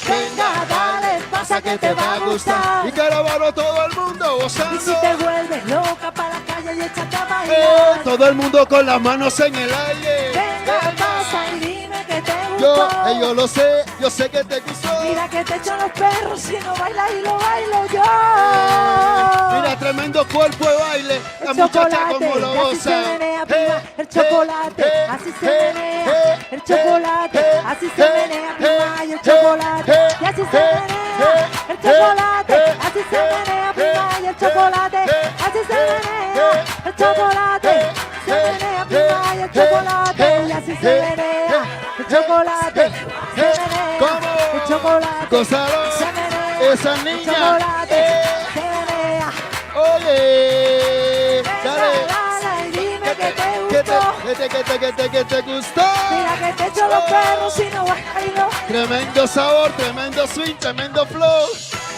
Venga, dale, pasa que te va a gustar. Y caravano todo el mundo gozando. Y si te vuelves loca para la calle y échate a bailar. Todo el mundo con las manos en el aire. Venga, pasa y dime que te gustó. Yo yo sé que te gustó. Mira que te echo los perros si no bailas y lo bailo yo. Mira, tremendo cuerpo de baile. La muchacha como lo así se goza. menea, prima, el chocolate, así se menea, el chocolate, así se menea, prima, y el chocolate, y así se menea, el chocolate, así se menea, prima, y el chocolate, así se menea, el chocolate, se menea, prima, y el chocolate, y así se menea, el chocolate, se menea, el chocolate, Gozaron se menea, esa el niña. chocolate, se menea. Oye, dale. Dale, y dime que te gustó. Que te gustó. Mira que te echo los perros si no bailo. Tremendo sabor, tremendo swing, tremendo flow.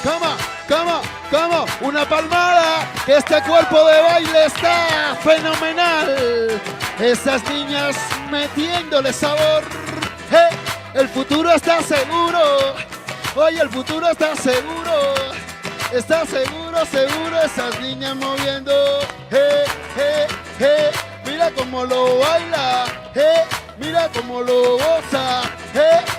Como, una palmada. Este cuerpo de baile está fenomenal. Esas niñas metiéndole sabor. El futuro está seguro. Oye, el futuro está seguro. Está seguro, esas niñas moviendo. Mira cómo lo baila. Mira cómo lo goza.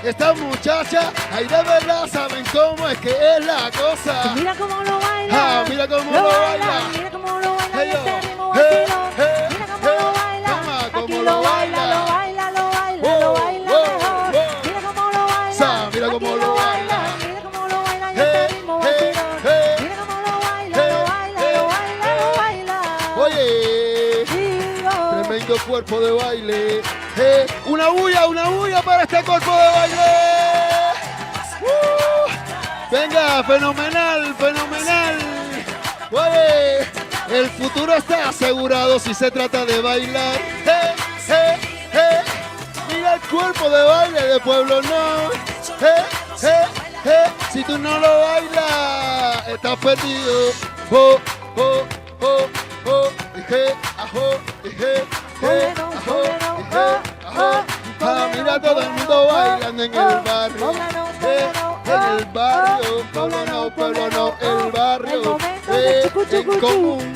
Esta muchacha, ahí de verdad saben cómo es que es la cosa. Mira cómo lo baila. Mira cómo lo baila. Mira cómo lo baila y Hey, este ritmo hey, vacilón. hey, Mira cómo lo baila. cómo Aquí lo lo baila. baila, lo baila, lo baila, lo baila mejor. Mira cómo lo baila. Mira cómo Aquí lo baila. Mira cómo lo baila y este ritmo vacilón. Mira cómo lo baila, lo baila, lo baila, lo baila. Oye. Digo lindo cuerpo de baile. Una bulla para este cuerpo de baile. Venga, fenomenal, fenomenal. Oye, el futuro está asegurado si se trata de bailar. Mira el cuerpo de baile de Pueblo No. Si tú no lo bailas, estás perdido. Oh, oh, oh, oh, ajo, ajo. Mira todo el mundo bailando en el barrio. En el barrio, Pueblo No, el barrio. En común.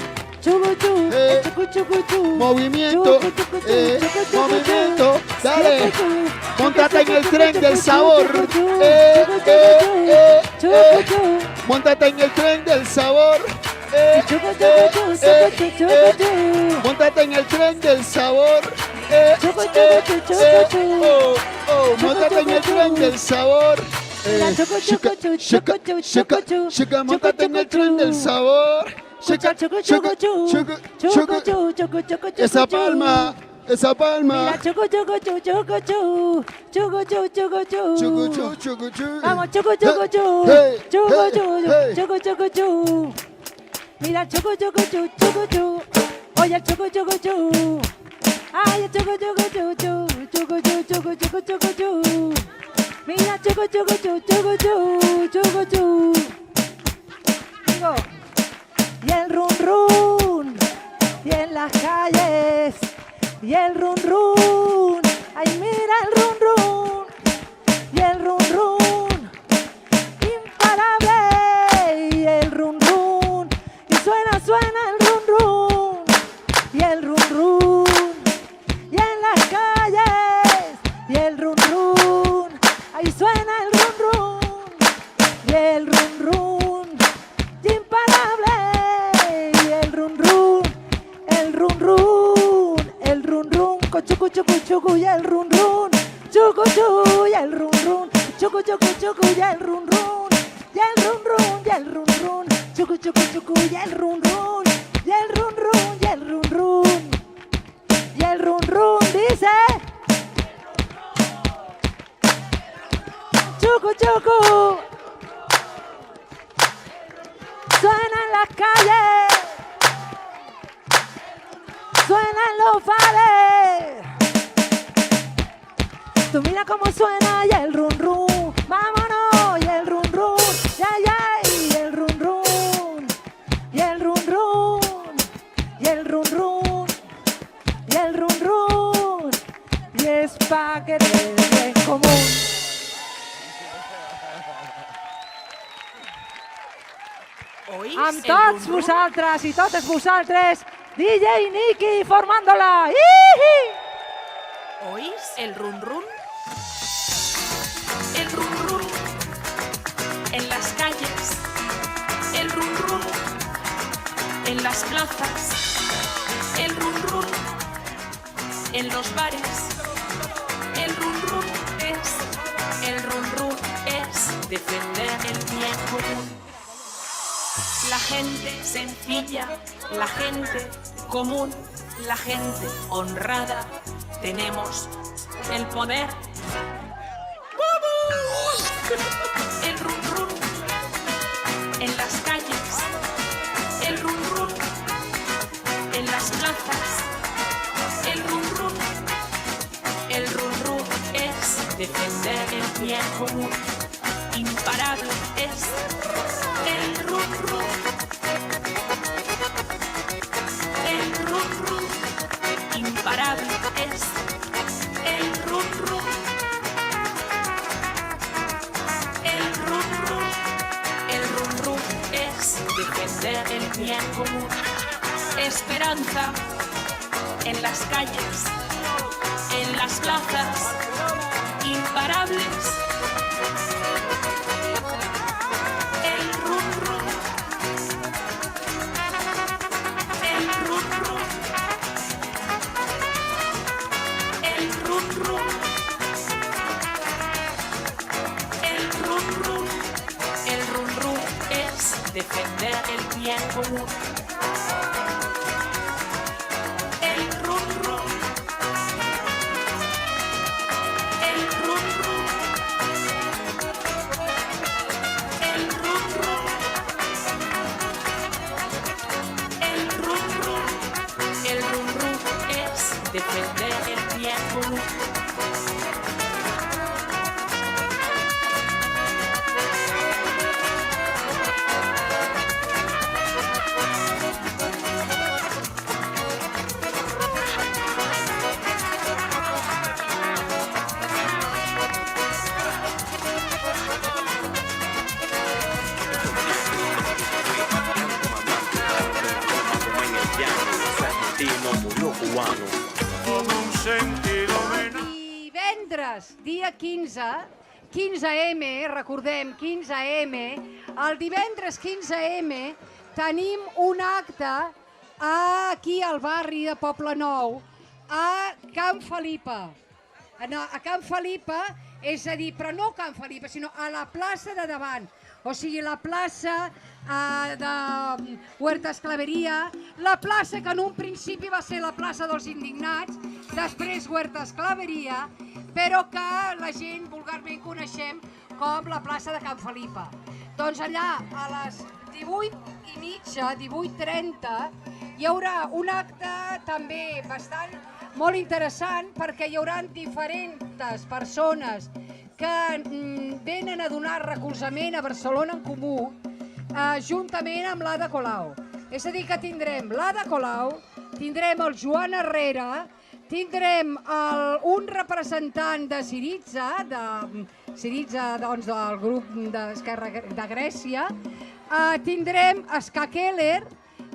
Movimiento, movimiento, dale, móntate en el tren del sabor, móntate en el tren del sabor, móntate en el tren del sabor, móntate en el tren del sabor, móntate en el tren del sabor. Esa palma, esa palma. Vamos, mira, oye, ay, mira, digo. Y el run run, y en las calles, y el run run, ay mira el run run, y el run run, imparable, y el run run, y suena el run run, y el run run, y en las calles, y el run run, ahí suena el run run, y el run run, imparable. El run run, con chucu y el run run, chucu y el run run, chucu y el run run, y el run run, y el run run, chucu y el run run, y el run run, y el run run, y el run run dice, chucu, suena en las calles. Suenan los bares. Tú mira cómo suena y el run run. Vámonos y el run run. Ya, y el run run. Y el run run. Y el run run. Y el run run. Y es pa' que te den común. Amb tots vosaltres i totes vosaltres, DJ Nicky formándola. ¿Oís el run run? El run run en las calles, el run run en las plazas, el run run en los bares, el run run es defender el bien común. La gente sencilla, la gente común, la gente honrada, tenemos el poder. ¡Vamos! El run run en las calles, el run run en las plazas, el run run es defender el bien común. Imparable es el run run. El run run, imparable es el run run. El run run es defender el bien común. Esperanza en las calles, en las plazas, imparables. Defender el bien común. El run run cubano. Con un sentido Divendres, dia 15M, recordem, 15M, el divendres 15M tenim un acte aquí al barri de Poblenou, a Can Felipa. A Can Felipa, és a dir, però no Can Felipa, sinó a la plaça de davant. O sigui, la plaça de Huerta Esclaveria, la plaça que en un principi va ser la plaça dels indignats, després Huerta Esclaveria, però que la gent vulgarment coneixem com la plaça de Can Felipa. Doncs allà, a les 18:30, 18:30, hi haurà un acte també bastant molt interessant perquè hi haurà diferents persones que venen a donar recolzament a Barcelona en Comú juntament amb l'Ada Colau. És a dir, que tindrem l'Ada Colau, tindrem el Joan Herrera, tindrem un representant de Syriza, doncs, del grup d'Esquerra de Grècia, tindrem Ska Keller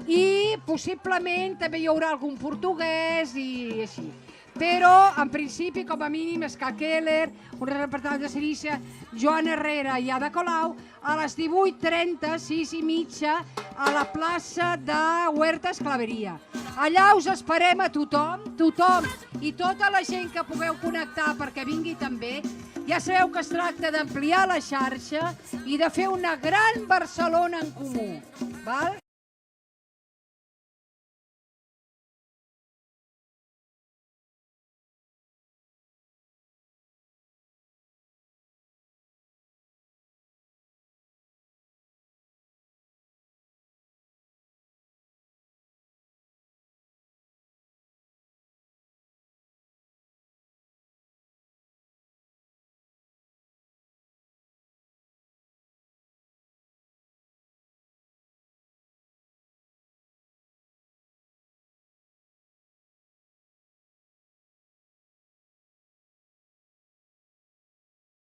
i possiblement també hi haurà algun portuguès i així. Però, en principi, com a mínim, Ska Keller, un representant de Syriza, Joan Herrera i Ada Colau, a les 18:30, 6:30, a la plaça de Huerta Esclaveria. Allà us esperem a tothom i tota la gent que pugueu connectar perquè vingui també. Ja sabeu que es tracta d'ampliar la xarxa i de fer una gran Barcelona en comú. Val?